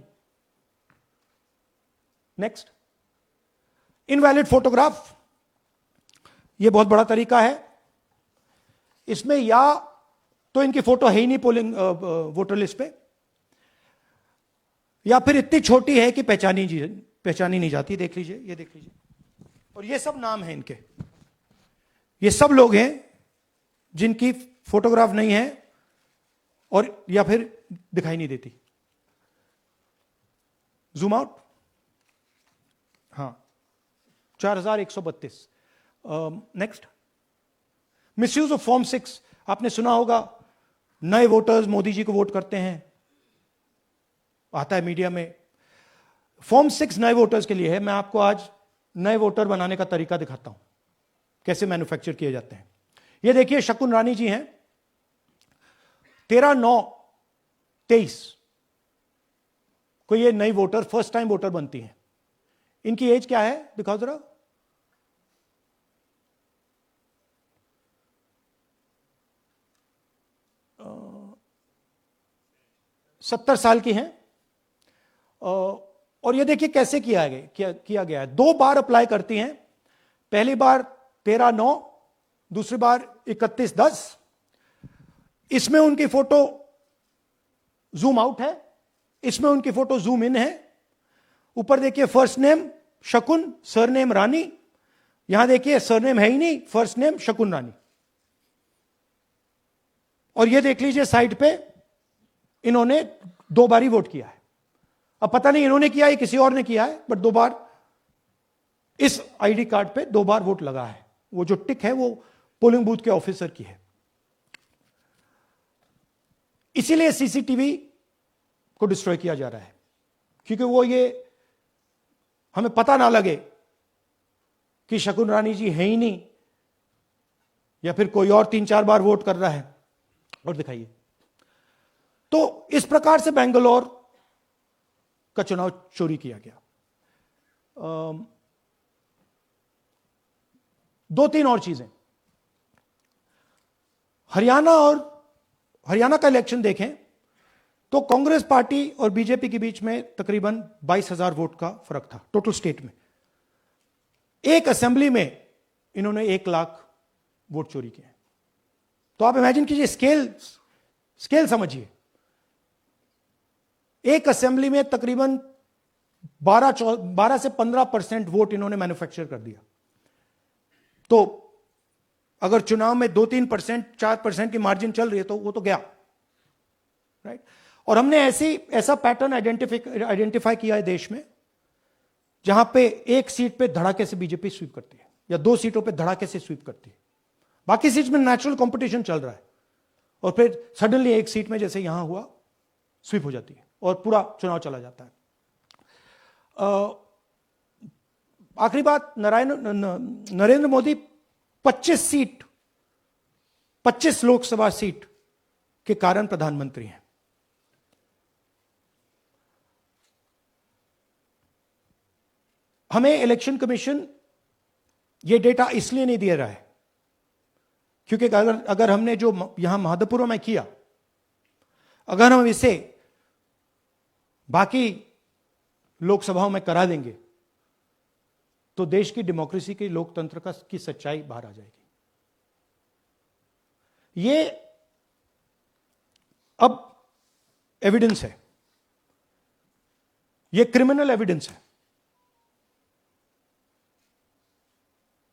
नेक्स्ट, इनवैलिड फोटोग्राफ, यह बहुत बड़ा तरीका है। इसमें या तो इनकी फोटो है ही नहीं पोलिंग वोटर लिस्ट पे, या फिर इतनी छोटी है कि पहचानी नहीं जाती। देख लीजिए, ये देख लीजिए, और ये सब नाम है इनके, ये सब लोग हैं जिनकी फोटोग्राफ नहीं है और या फिर दिखाई नहीं देती। जूम आउट, हां, 4132। नेक्स्ट, मिसयूज ऑफ फॉर्म 6, आपने सुना होगा, नए वोटर्स मोदी जी को वोट करते हैं, आता है मीडिया में। फॉर्म 6 नए वोटर्स के लिए है। मैं आपको आज नए वोटर बनाने का तरीका दिखाता हूं, कैसे मैन्युफैक्चर किए जाते हैं। ये देखिए, शकुन रानी जी हैं, 13/9/23 को ये नई वोटर, फर्स्ट टाइम वोटर बनती हैं। इनकी एज क्या है, दिखाओ जरा। 70 साल की हैं। और ये देखिए कैसे किया गया है। 2 बार अप्लाई करती हैं, पहली बार 13/9, दूसरी बार 31/10। इसमें उनकी फोटो जूम आउट है, इसमें उनकी फोटो जूम इन है। ऊपर देखिए फर्स्ट नेम शकुन, सरनेम रानी। यहां देखिए सरनेम है ही नहीं, फर्स्ट नेम शकुन रानी। और ये देख लीजिए साइड पे इन्होंने 2 बार ही वोट किया है। अब पता नहीं इन्होंने किया है किसी और ने किया है, बट 2 बार इस आईडी कार्ड पे 2 बार वोट लगा है। वो जो टिक है वो पोलिंग बूथ के ऑफिसर की है। इसीलिए सीसीटीवी को डिस्ट्रॉय किया जा रहा है, क्योंकि वो ये हमें पता ना लगे कि शकुन रानी जी है ही नहीं, या फिर कोई और 3-4 बार वोट कर रहा है। और दिखाइए, तो इस प्रकार से बेंगलोर का चुनाव चोरी किया गया। 2-3 और चीजें, हरियाणा का इलेक्शन देखें तो कांग्रेस पार्टी और बीजेपी के बीच में तकरीबन 22,000 वोट का फर्क था टोटल स्टेट में। एक असेंबली में इन्होंने 1 लाख वोट चोरी किए। तो आप इमेजिन कीजिए, स्केल समझिए। एक असेंबली में तकरीबन 12 से 15% वोट इन्होंने मैन्युफैक्चर कर दिया। तो अगर चुनाव में 2-3%, 4% की मार्जिन चल रही है तो वो तो गया, राइट। और हमने ऐसा पैटर्न आइडेंटिफाई किया है देश में, जहां पे एक सीट पे धड़ाके से बीजेपी स्वीप करती है, या 2 सीटों पे धड़ाके से स्वीप करती है। बाकी सीट में नेचुरल कंपटीशन चल रहा है, और फिर सडनली एक सीट में जैसे यहां हुआ स्वीप हो जाती है और पूरा चुनाव चला जाता है। आखिरी बात, नरेंद्र मोदी 25 लोकसभा सीट के कारण प्रधानमंत्री हैं। हमें इलेक्शन कमीशन ये डेटा इसलिए नहीं दे रहा है क्योंकि अगर हमने जो यहां महादपुर में किया, अगर हम इसे बाकी लोकसभाओं में करा देंगे तो देश की डेमोक्रेसी की, लोकतंत्र की सच्चाई बाहर आ जाएगी। ये अब एविडेंस है, ये क्रिमिनल एविडेंस है।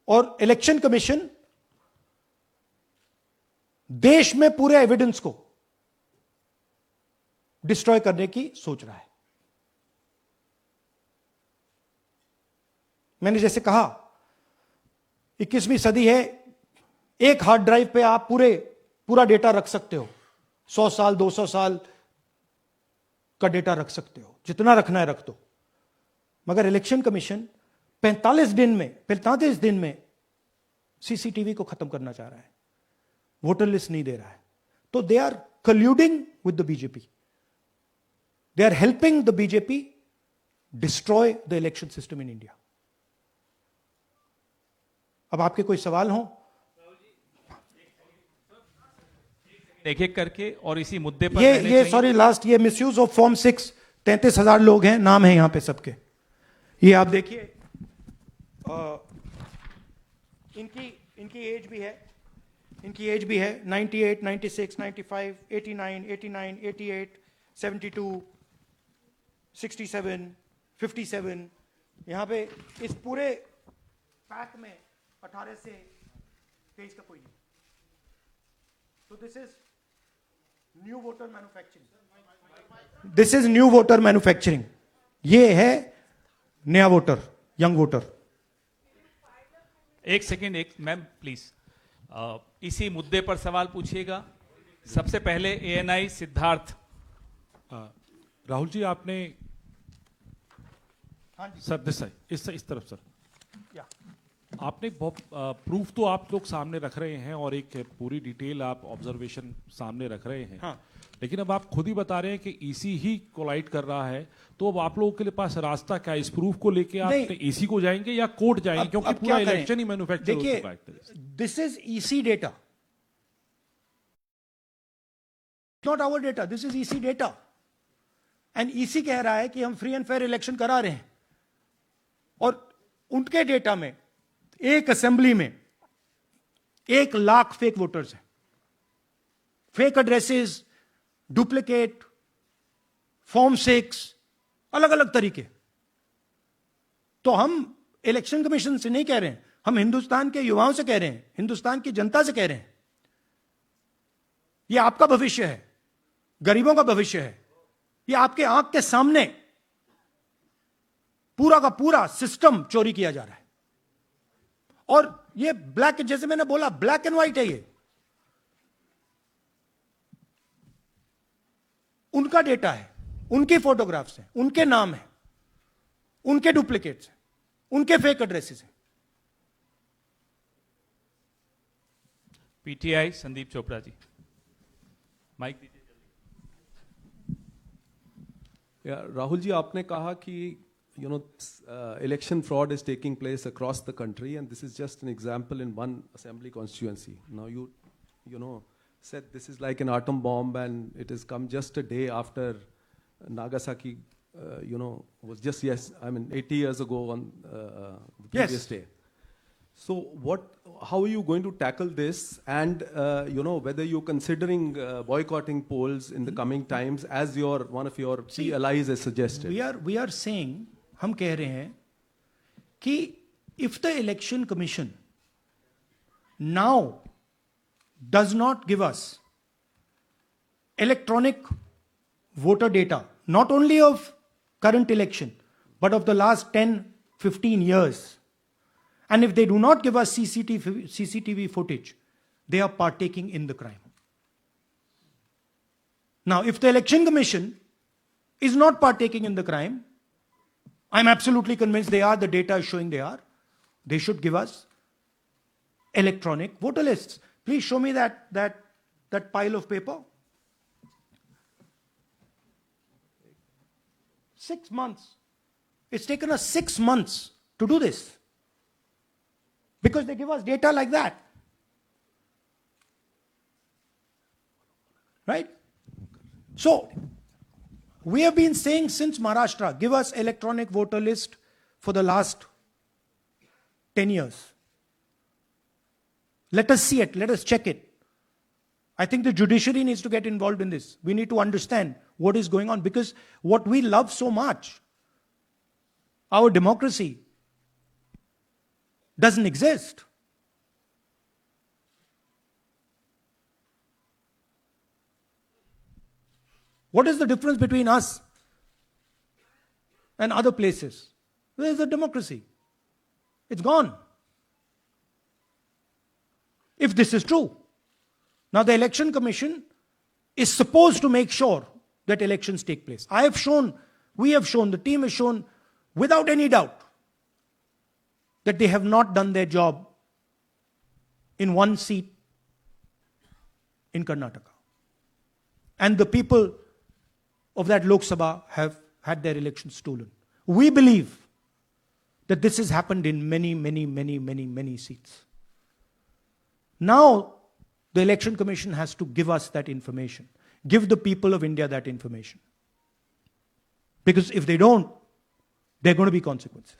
और इलेक्शन कमीशन देश में पूरे एविडेंस को डिस्ट्रॉय करने की सोच रहा है। मैंने जैसे कहा 21वीं सदी है, एक हार्ड ड्राइव पे आप पूरा डेटा रख सकते हो, 100 साल 200 साल का डेटा रख सकते हो, जितना रखना है रख दो। मगर इलेक्शन कमीशन 45 दिन में सीसीटीवी को खत्म करना चाह रहा है, वोटर लिस्ट नहीं दे रहा है. तो they are colluding with the BJP. They are helping the BJP destroy the election system in India. अब आपके कोई सवाल हो? एक एक करके और इसी मुद्दे पर ये सॉरी लास्ट, ये मिसयूज ऑफ फॉर्म 6, 33,000 लोग हैं, नाम है यहां पे सबके. ये आप देखिए, इनकी एज भी है, 98, 96, 95, 89, 88, 72, 67, 57. यहां पे इस पूरे पैक में 18 से 23 का कोई नहीं. So this is new voter manufacturing. This is new voter manufacturing. ये है नया वोटर, यंग वोटर. एक सेकेंड, एक मैम प्लीज, इसी मुद्दे पर सवाल पूछिएगा. सबसे पहले एएनआई सिद्धार्थ. राहुल जी, आपने हाँ जी सर इस तरफ सर, या आपने बहुत प्रूफ तो आप लोग सामने रख रहे हैं और एक पूरी डिटेल आप ऑब्जर्वेशन सामने रख रहे हैं. हाँ. लेकिन अब आप खुद ही बता रहे हैं कि ईसी ही कोलाइड कर रहा है, तो अब आप लोगों के लिए पास रास्ता क्या है? इस प्रूफ को लेके आप ईसी को जाएंगे या कोर्ट जाएंगे? क्योंकि पूरा इलेक्शन ही मैन्युफैक्चर हो चुका है. This is EC data, not our data. This is EC data. And EC कह रहा है कि हम फ्री एंड फेयर इलेक्शन करा रहे हैं, और उनके डेटा में एक असेंबली में 1 लाख फेक वोटर्स हैं, फेक एड्रेसेस, डुप्लीकेट, फॉर्म 6, अलग अलग तरीके. तो हम इलेक्शन कमीशन से नहीं कह रहे हैं, हम हिंदुस्तान के युवाओं से कह रहे हैं, हिंदुस्तान की जनता से कह रहे हैं, यह आपका भविष्य है, गरीबों का भविष्य है. यह आपके आंख के सामने पूरा का पूरा सिस्टम चोरी किया जा रहा है. और ये ब्लैक, जैसे मैंने बोला, ब्लैक एंड व्हाइट है. ये उनका डेटा है, उनकी फोटोग्राफ्स हैं, उनके नाम हैं, उनके डुप्लीकेट्स हैं, उनके फेक एड्रेसेस हैं. पीटीआई संदीप चोपड़ा जी, माइक दीजिए. राहुल जी, आपने कहा कि election fraud is taking place across the country, and this is just an example in one assembly constituency. Now you said this is like an atom bomb, and it has come just a day after Nagasaki, was just 80 years ago on the previous day. So how are you going to tackle this, and whether you're considering boycotting polls in the coming times, as one of your key allies has suggested? We are saying, हम कह रहे हैं कि if the election commission now does not give us electronic voter data, not only of current election, but of the last 10-15 years, and if they do not give us CCTV footage, they are partaking in the crime. Now, if the election commission is not partaking in the crime, I'm absolutely convinced they are, the data is showing they are, they should give us electronic voter lists. Please show me that pile of paper. 6 months. It's taken us 6 months to do this, because they give us data like that. Right? So, we have been saying since Maharashtra, give us electronic voter list for the last 10 years. Let us see it, let us check it. I think the judiciary needs to get involved in this. We need to understand what is going on, because what we love so much, our democracy, doesn't exist. What is the difference between us and other places? There is a democracy. It's gone. If this is true. Now the election commission is supposed to make sure that elections take place. I have shown, we have shown, the team has shown without any doubt that they have not done their job in one seat in Karnataka. And the people of that Lok Sabha have had their elections stolen. We believe that this has happened in many seats. Now, the Election Commission has to give us that information. Give the people of India that information. Because if they don't, there are going to be consequences.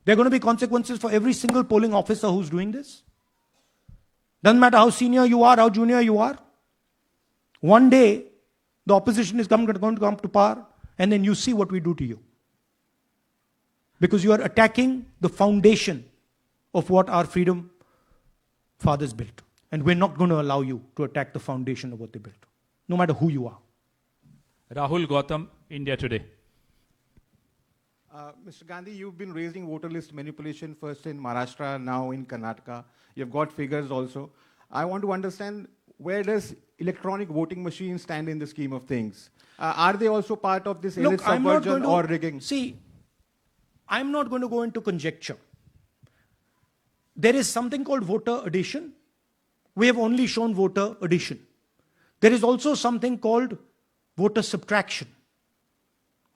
There are going to be consequences for every single polling officer who's doing this. Doesn't matter how senior you are, how junior you are. One day, the opposition is going to come to power, and then you see what we do to you. Because you are attacking the foundation of what our freedom fathers built. And we're not going to allow you to attack the foundation of what they built, no matter who you are. Rahul Gautam, India Today. Mr. Gandhi, you've been raising voter list manipulation first in Maharashtra, now in Karnataka. You've got figures also. I want to understand, where does electronic voting machines stand in the scheme of things? Are they also part of this elite subversion or rigging? See, I'm not going to go into conjecture. There is something called voter addition. We have only shown voter addition. There is also something called voter subtraction.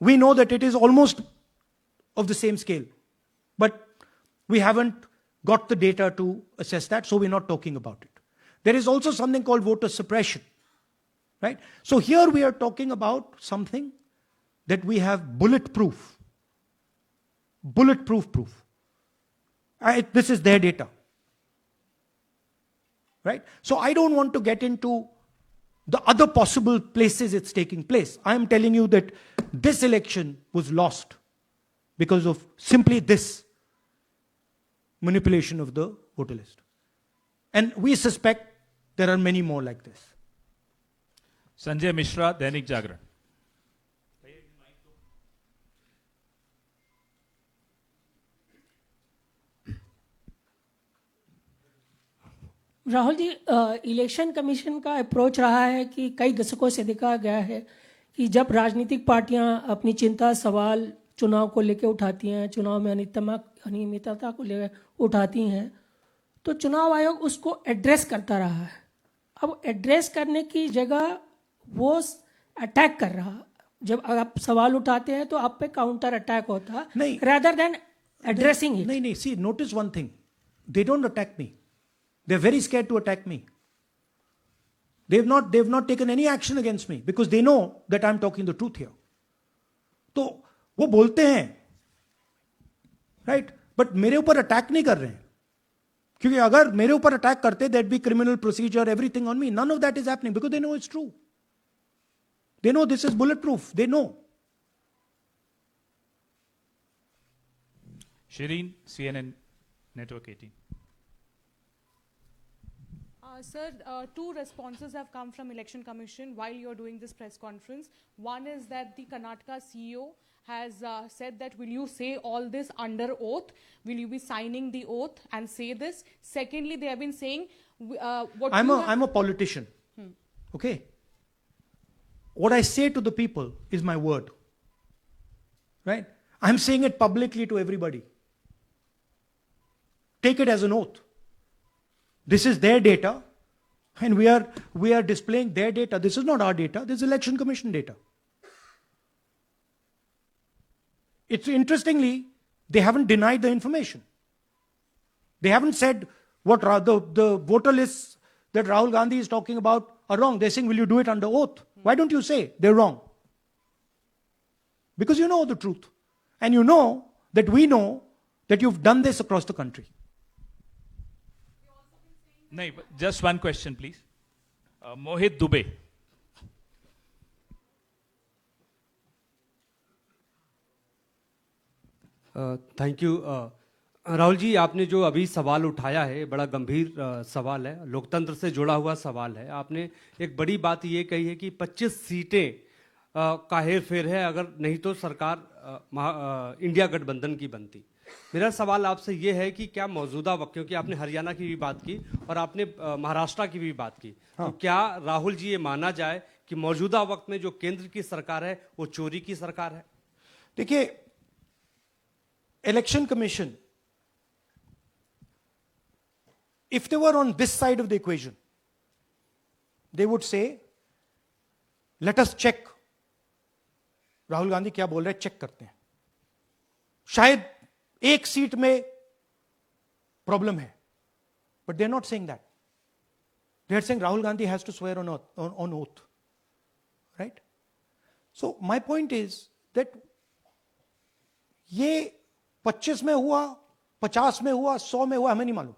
We know that it is almost of the same scale, but we haven't got the data to assess that, so we're not talking about it. There is also something called voter suppression, right? So here we are talking about something that we have bulletproof proof. This is their data, right? So I don't want to get into the other possible places it's taking place. I am telling you that this election was lost because of simply this manipulation of the voter list. And we suspect there are many more like this. Sanjay Mishra, Dainik Jagran. Rahul ji, election commission का approach रहा है कि कई दशकों से देखा गया है कि जब राजनीतिक पार्टियां अपनी चिंता सवाल चुनाव को लेकर उठाती हैं, चुनाव में अनियमितता को लेकर उठाती हैं, तो चुनाव आयोग उसको एड्रेस करता रहा है. अब एड्रेस करने की जगह वो अटैक कर रहा. जब आप सवाल उठाते हैं तो आप पे काउंटर अटैक होता है, rather than addressing it. नहीं, see, notice one thing. They don't attack me. They're very scared to attack me. They've not taken any action against me because they know that I'm talking the truth here. तो वो बोलते हैं, right? But मेरे ऊपर attack नहीं कर रहे हैं. क्योंकि अगर मेरे ऊपर अटैक करते, there'd be criminal procedure, everything on me. None of that is happening because they know it's true. They know this is bulletproof. They know. Shireen, CNN Network 18. Sir, two responses have come from Election Commission while you're doing this press conference. One is that the Karnataka CEO has said that, will you say all this under oath? Will you be signing the oath and say this? Secondly, they have been saying I'm a politician. Okay? What I say to the people is my word. Right? I'm saying it publicly to everybody. Take it as an oath. This is their data, and we are displaying their data. This is not our data. This is Election Commission data. It's interestingly, they haven't denied the information. They haven't said what the voter lists that Rahul Gandhi is talking about are wrong. They're saying, will you do it under oath? Why don't you say they're wrong? Because you know the truth. And you know that we know that you've done this across the country. No, just one question, please. Mohit Dubey. Thank you. Rahul ji, आपने जो अभी सवाल उठाया है बड़ा गंभीर सवाल है, लोकतंत्र से जुड़ा हुआ सवाल है. आपने एक बड़ी बात ये कही है कि 25 सीटें का हेरफेर है, अगर नहीं तो सरकार इंडिया गठबंधन की बनती. मेरा सवाल आपसे ये है कि क्या मौजूदा वक्त, क्योंकि आपने हरियाणा की भी बात की और आपने महाराष्ट्र की भी बात की, तो क्या राहुल जी ये माना जाए कि मौजूदा वक्त में जो केंद्र की सरकार है वो चोरी की सरकार है? देखिए, election commission if they were on this side of the equation, they would say, let us check. Rahul Gandhi क्या बोल रहे हैं, चेक करते हैं. शायद एक सीट में प्रॉब्लम है, but they're not saying that. They're saying Rahul Gandhi has to swear on oath. Right? So my point is that ये 25 में हुआ, 50 में हुआ, 100 में हुआ, हमें नहीं मालूम.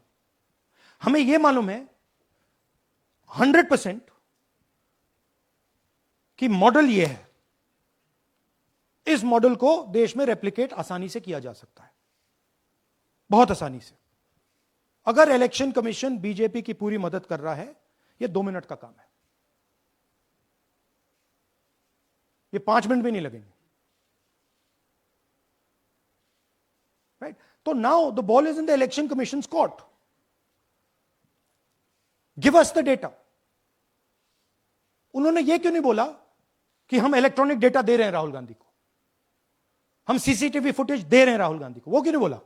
हमें यह मालूम है 100% कि मॉडल यह है. इस मॉडल को देश में रेप्लिकेट आसानी से किया जा सकता है, बहुत आसानी से. अगर इलेक्शन कमीशन बीजेपी की पूरी मदद कर रहा है, यह 2 मिनट का काम है, ये 5 मिनट भी नहीं लगेंगे. राइट? तो now the ball is in the election commission court. Give us the data. उन्होंने यह क्यों नहीं बोला कि हम इलेक्ट्रॉनिक डेटा दे रहे हैं राहुल गांधी को, हम सीसीटीवी फुटेज दे रहे हैं राहुल गांधी को? वो क्यों नहीं बोला?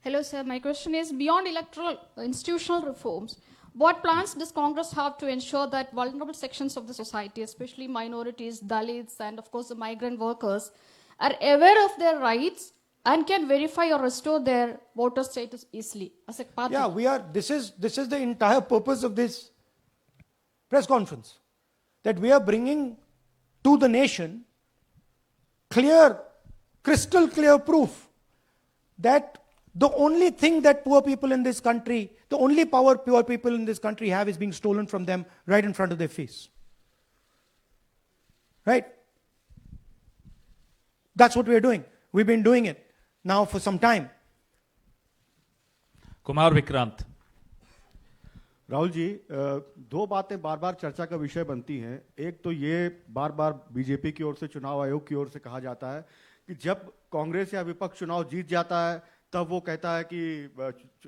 Hello, sir. My question is, beyond electoral institutional reforms, what plans does Congress have to ensure that vulnerable sections of the society, especially minorities, Dalits, and of course the migrant workers, are aware of their rights and can verify or restore their voter status easily as a party? Yeah, this is the entire purpose of this press conference, that we are bringing to the nation crystal clear proof that the only thing that poor people in this country, the only power poor people in this country have is being stolen from them right in front of their face. Right? That's what we're doing. We've been doing it now for some time. Kumar Vikrant. Rahul ji, 2 बातें बार बार चर्चा का विषय बनती हैं. एक तो ये बार बार BJP की ओर से, चुनाव आयोग की ओर से कहा जाता है कि जब कांग्रेस या विपक्ष चुनाव जीत जाता है तब वो कहता है कि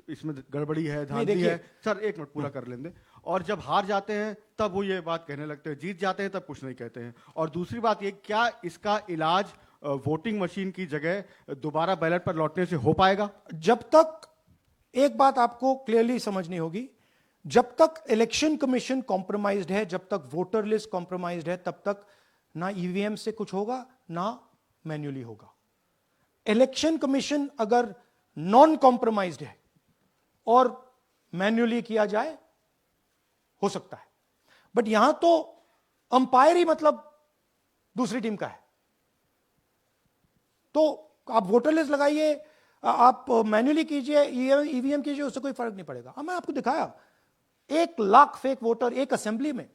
इसमें गड़बड़ी है, धांधली है. सर एक मिनट पूरा कर लेंगे. और जब हार जाते हैं तब वो ये बात कहने लगते हैं, जीत जाते हैं तब कुछ नहीं कहते हैं. और दूसरी बात ये, क्या इसका इलाज वोटिंग मशीन की जगह दोबारा बैलेट पर लौटने से हो पाएगा? जब तक, एक बात आपको क्लियरली समझनी होगी, जब तक इलेक्शन कमीशन कॉम्प्रोमाइज्ड है, जब तक वोटर लिस्ट कॉम्प्रोमाइज्ड है, तब तक ना ईवीएम से कुछ होगा ना मैन्युअली होगा. इलेक्शन कमीशन अगर नॉन कॉम्प्रोमाइज्ड है और मैन्युअली किया जाए, हो सकता है. बट यहां तो अंपायर ही मतलब दूसरी टीम का है. तो आप वोटर लिस्ट लगाइए, आप मैन्युअली कीजिए, ईवीएम कीजिए, उससे कोई फर्क नहीं पड़ेगा. मैं आपको दिखाया 1 लाख फेक वोटर एक असेंबली में.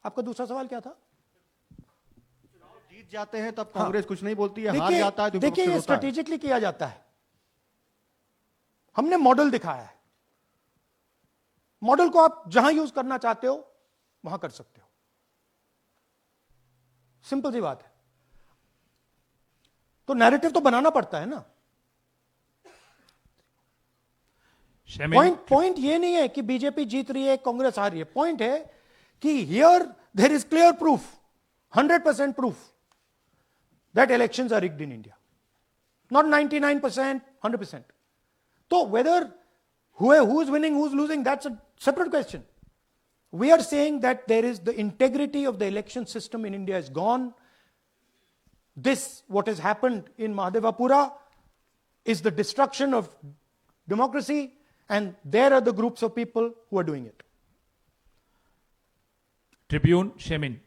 आपका दूसरा सवाल क्या था? जीत जाते हैं तब कांग्रेस कुछ नहीं बोलती है, हार जाता है तो देखिए, ये स्ट्रेटेजिकली किया जाता है. हमने मॉडल दिखाया है. मॉडल को आप जहां यूज करना चाहते हो वहां कर सकते हो. सिंपल सी बात है. तो नैरेटिव तो बनाना पड़ता है ना. पॉइंट ये नहीं है कि बीजेपी जीत रही है, कांग्रेस हार रही है. पॉइंट है कि here there is clear proof, 100% proof that elections are rigged in India. Not 99%, 100%. So whether who's winning, who's losing, that's a separate question. We are saying that there is the integrity of the election system in India is gone. What has happened in Mahadevapura is the destruction of democracy, and there are the groups of people who are doing it. Tribune, Shemin.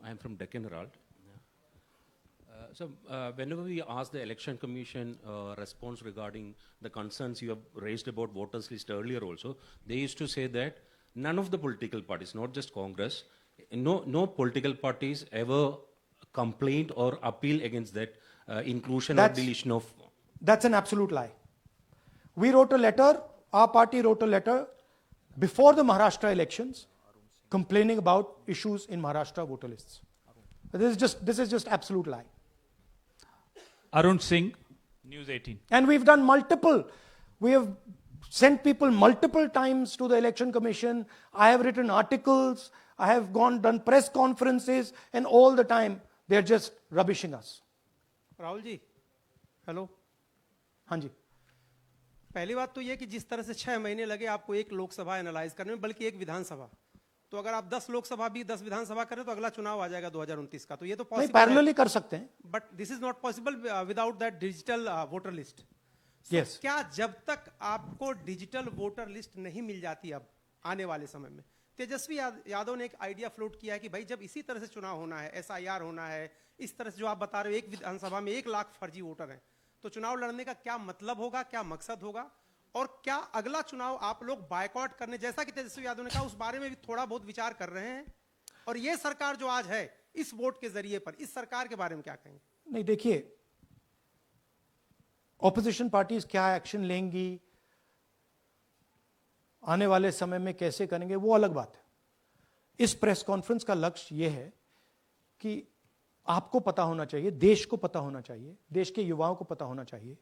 I am from Deccan Herald. So whenever we ask the Election Commission response regarding the concerns you have raised about voters list earlier also, they used to say that none of the political parties, not just Congress, no political parties ever complained or appeal against that inclusion or deletion of... That's an absolute lie. We wrote a letter, our party wrote a letter before the Maharashtra elections complaining about issues in Maharashtra voter lists. This is just absolute lie. Arun Singh, News 18. And we've done multiple. We have sent people multiple times to the election commission. I have written articles. I have done press conferences, and all the time they're just rubbishing us. Rahul ji, hello. हाँ जी. पहली बात तो ये कि जिस तरह से 6 महीने लगे आपको एक लोकसभा एनालाइज करने में, बल्कि एक विधानसभा, तो अगर आप 10 लोकसभा भी 10 विधानसभा करें तो अगला चुनाव आ जाएगा 2029 का. तो ये तो पॉसिबल पैरेलली कर सकते हैं. But this is not possible without that digital voter list. Yes. क्या जब तक आपको डिजिटल वोटर लिस्ट नहीं मिल जाती अब आने वाले समय में, तेजस्वी यादव ने एक आइडिया फ्लोट किया है कि भाई जब इसी तरह से चुनाव होना है, SIR होना है, इस तरह से जो आप बता रहे हो एक विधानसभा में 1 लाख फर्जी वोटर हैं, तो चुनाव लड़ने का क्या मतलब होगा, क्या मकसद होगा, और क्या अगला चुनाव आप लोग बायकॉट करने, जैसा कि तेजस्वी यादव ने कहा, उस बारे में भी थोड़ा बहुत विचार कर रहे हैं? और ये सरकार जो आज है इस वोट के जरिए पर, इस सरकार के बारे में क्या कहेंगे? नहीं, देखिए, ऑपोजिशन पार्टीज क्या एक्शन लेंगी, आने वाले समय में कैसे करेंगे, वो अलग बात है. इस प्रेस कॉन्फ्रेंस का लक्ष्य यह है कि आपको पता होना चाहिए, देश को पता होना चाहिए, देश के युवाओं को पता होना चाहिए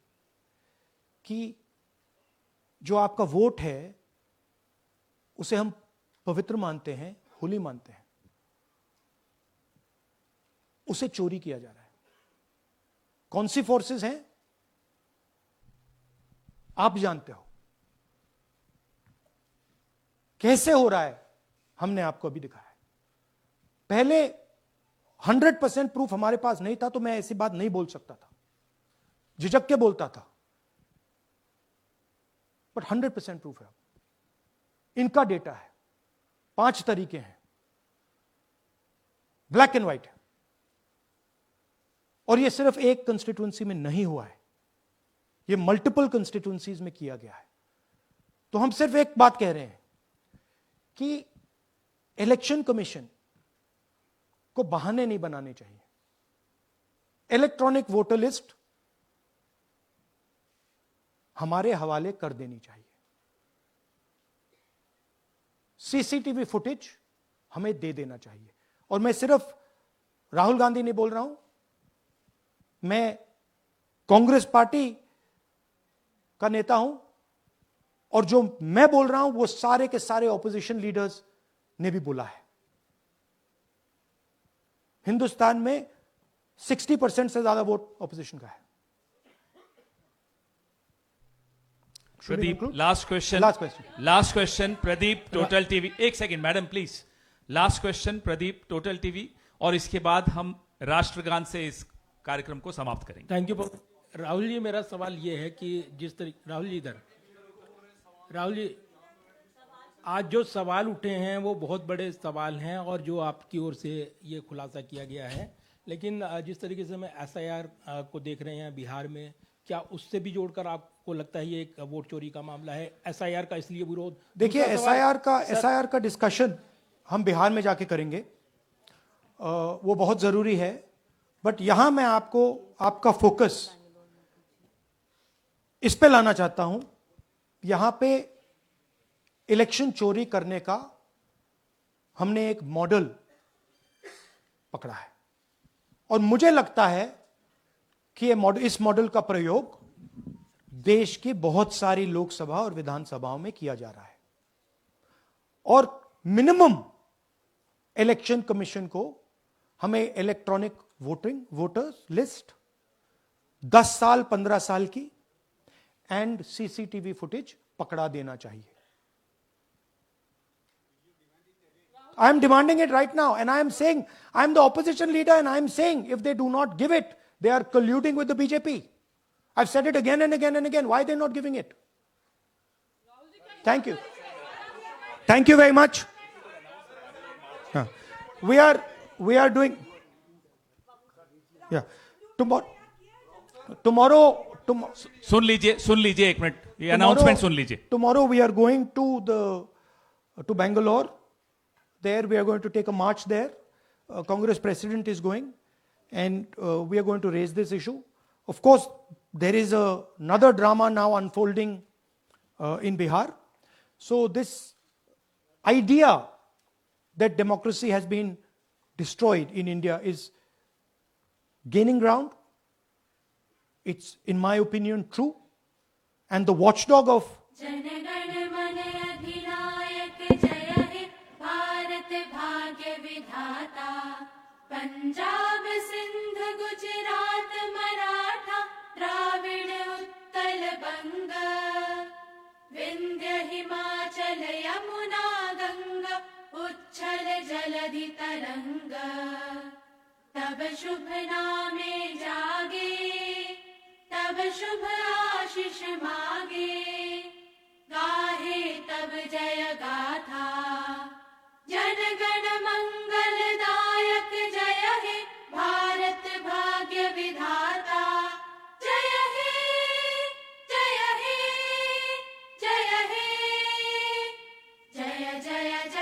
कि जो आपका वोट है उसे हम पवित्र मानते हैं, होली मानते हैं, उसे चोरी किया जा रहा है. कौन सी फोर्सेस हैं आप जानते हो, कैसे हो रहा है हमने आपको अभी दिखाया है. पहले 100% प्रूफ हमारे पास नहीं था तो मैं ऐसी बात नहीं बोल सकता था, झिझक के बोलता था, बट 100% प्रूफ है. इनका डेटा है, 5 तरीके हैं, ब्लैक एंड व्हाइट है, और यह सिर्फ एक कंस्टिट्यूएंसी में नहीं हुआ है, यह मल्टीपल कंस्टिट्यूएंसीज में किया गया है. तो हम सिर्फ एक बात कह रहे हैं कि इलेक्शन कमीशन को बहाने नहीं बनाने चाहिए. इलेक्ट्रॉनिक वोटर लिस्ट हमारे हवाले कर देनी चाहिए. CCTV फुटेज हमें दे देना चाहिए. और मैं सिर्फ राहुल गांधी नहीं बोल रहा हूं, मैं कांग्रेस पार्टी का नेता हूं, और जो मैं बोल रहा हूं वो सारे के सारे ऑपोजिशन लीडर्स ने भी बोला है. हिंदुस्तान में 60% से ज्यादा वोट ऑपोजिशन का है. Pradeep, last question Pradeep, total TV. एक second madam please. Last question Pradeep, total TV, और इसके बाद हम राष्ट्रगान से इस कार्यक्रम को समाप्त करेंगे. Thank you. राहुल जी, मेरा सवाल यह है कि जिस तरीके, राहुल जी इधर, राहुल जी, आज जो सवाल उठे हैं वो बहुत बड़े सवाल हैं और जो आपकी ओर से ये खुलासा किया गया है, लेकिन जिस तरीके से मैं SIR को देख रहे हैं बिहार में, क्या उससे भी जोड़कर आपको लगता है ये एक वोट चोरी का मामला है? SIR का इसलिए विरोध, देखिए SIR का डिस्कशन हम बिहार में जाके करेंगे, वो बहुत जरूरी है. बट यहां मैं आपको आपका फोकस इस पे लाना चाहता हूं. यहां पे इलेक्शन चोरी करने का हमने एक मॉडल पकड़ा है, और मुझे लगता है कि इस मॉडल का प्रयोग देश की बहुत सारी लोकसभा और विधानसभाओं में किया जा रहा है. और मिनिमम इलेक्शन कमीशन को हमें इलेक्ट्रॉनिक वोटर्स लिस्ट 10 साल 15 साल की एंड CCTV फुटेज पकड़ा देना चाहिए. I am demanding it right now, and I am saying, I am the opposition leader, and I am saying, if they do not give it, they are colluding with the BJP. I've said it again and again and again. Why are they not giving it? Thank you. Thank you very much. We are doing, yeah. Tomorrow. सुन लीजिए एक minute, ये announcement सुन लीजिए. Tomorrow we are going to Bangalore. There we are going to take a march there. Congress president is going, and we are going to raise this issue. Of course, there is another drama now unfolding in Bihar. So this idea that democracy has been destroyed in India is gaining ground. It's, in my opinion, true. And the watchdog of जनगण मन अधिनायक जय हे भारत भाग्य विधाता। पंजाब सिंध गुजरात मराठा द्राविड़ उत्कल बंग, विंध्य हिमाचल यमुना गंगा उच्छल जलधि तरंग। तब शुभ नामे जागे, तब शुभ आशीष मागे, गाहे तब जय गाथा। जनगण मंगलदायक जय हे भारत भाग्य विधाता। जय हे जय हे जय हे जय जय जय।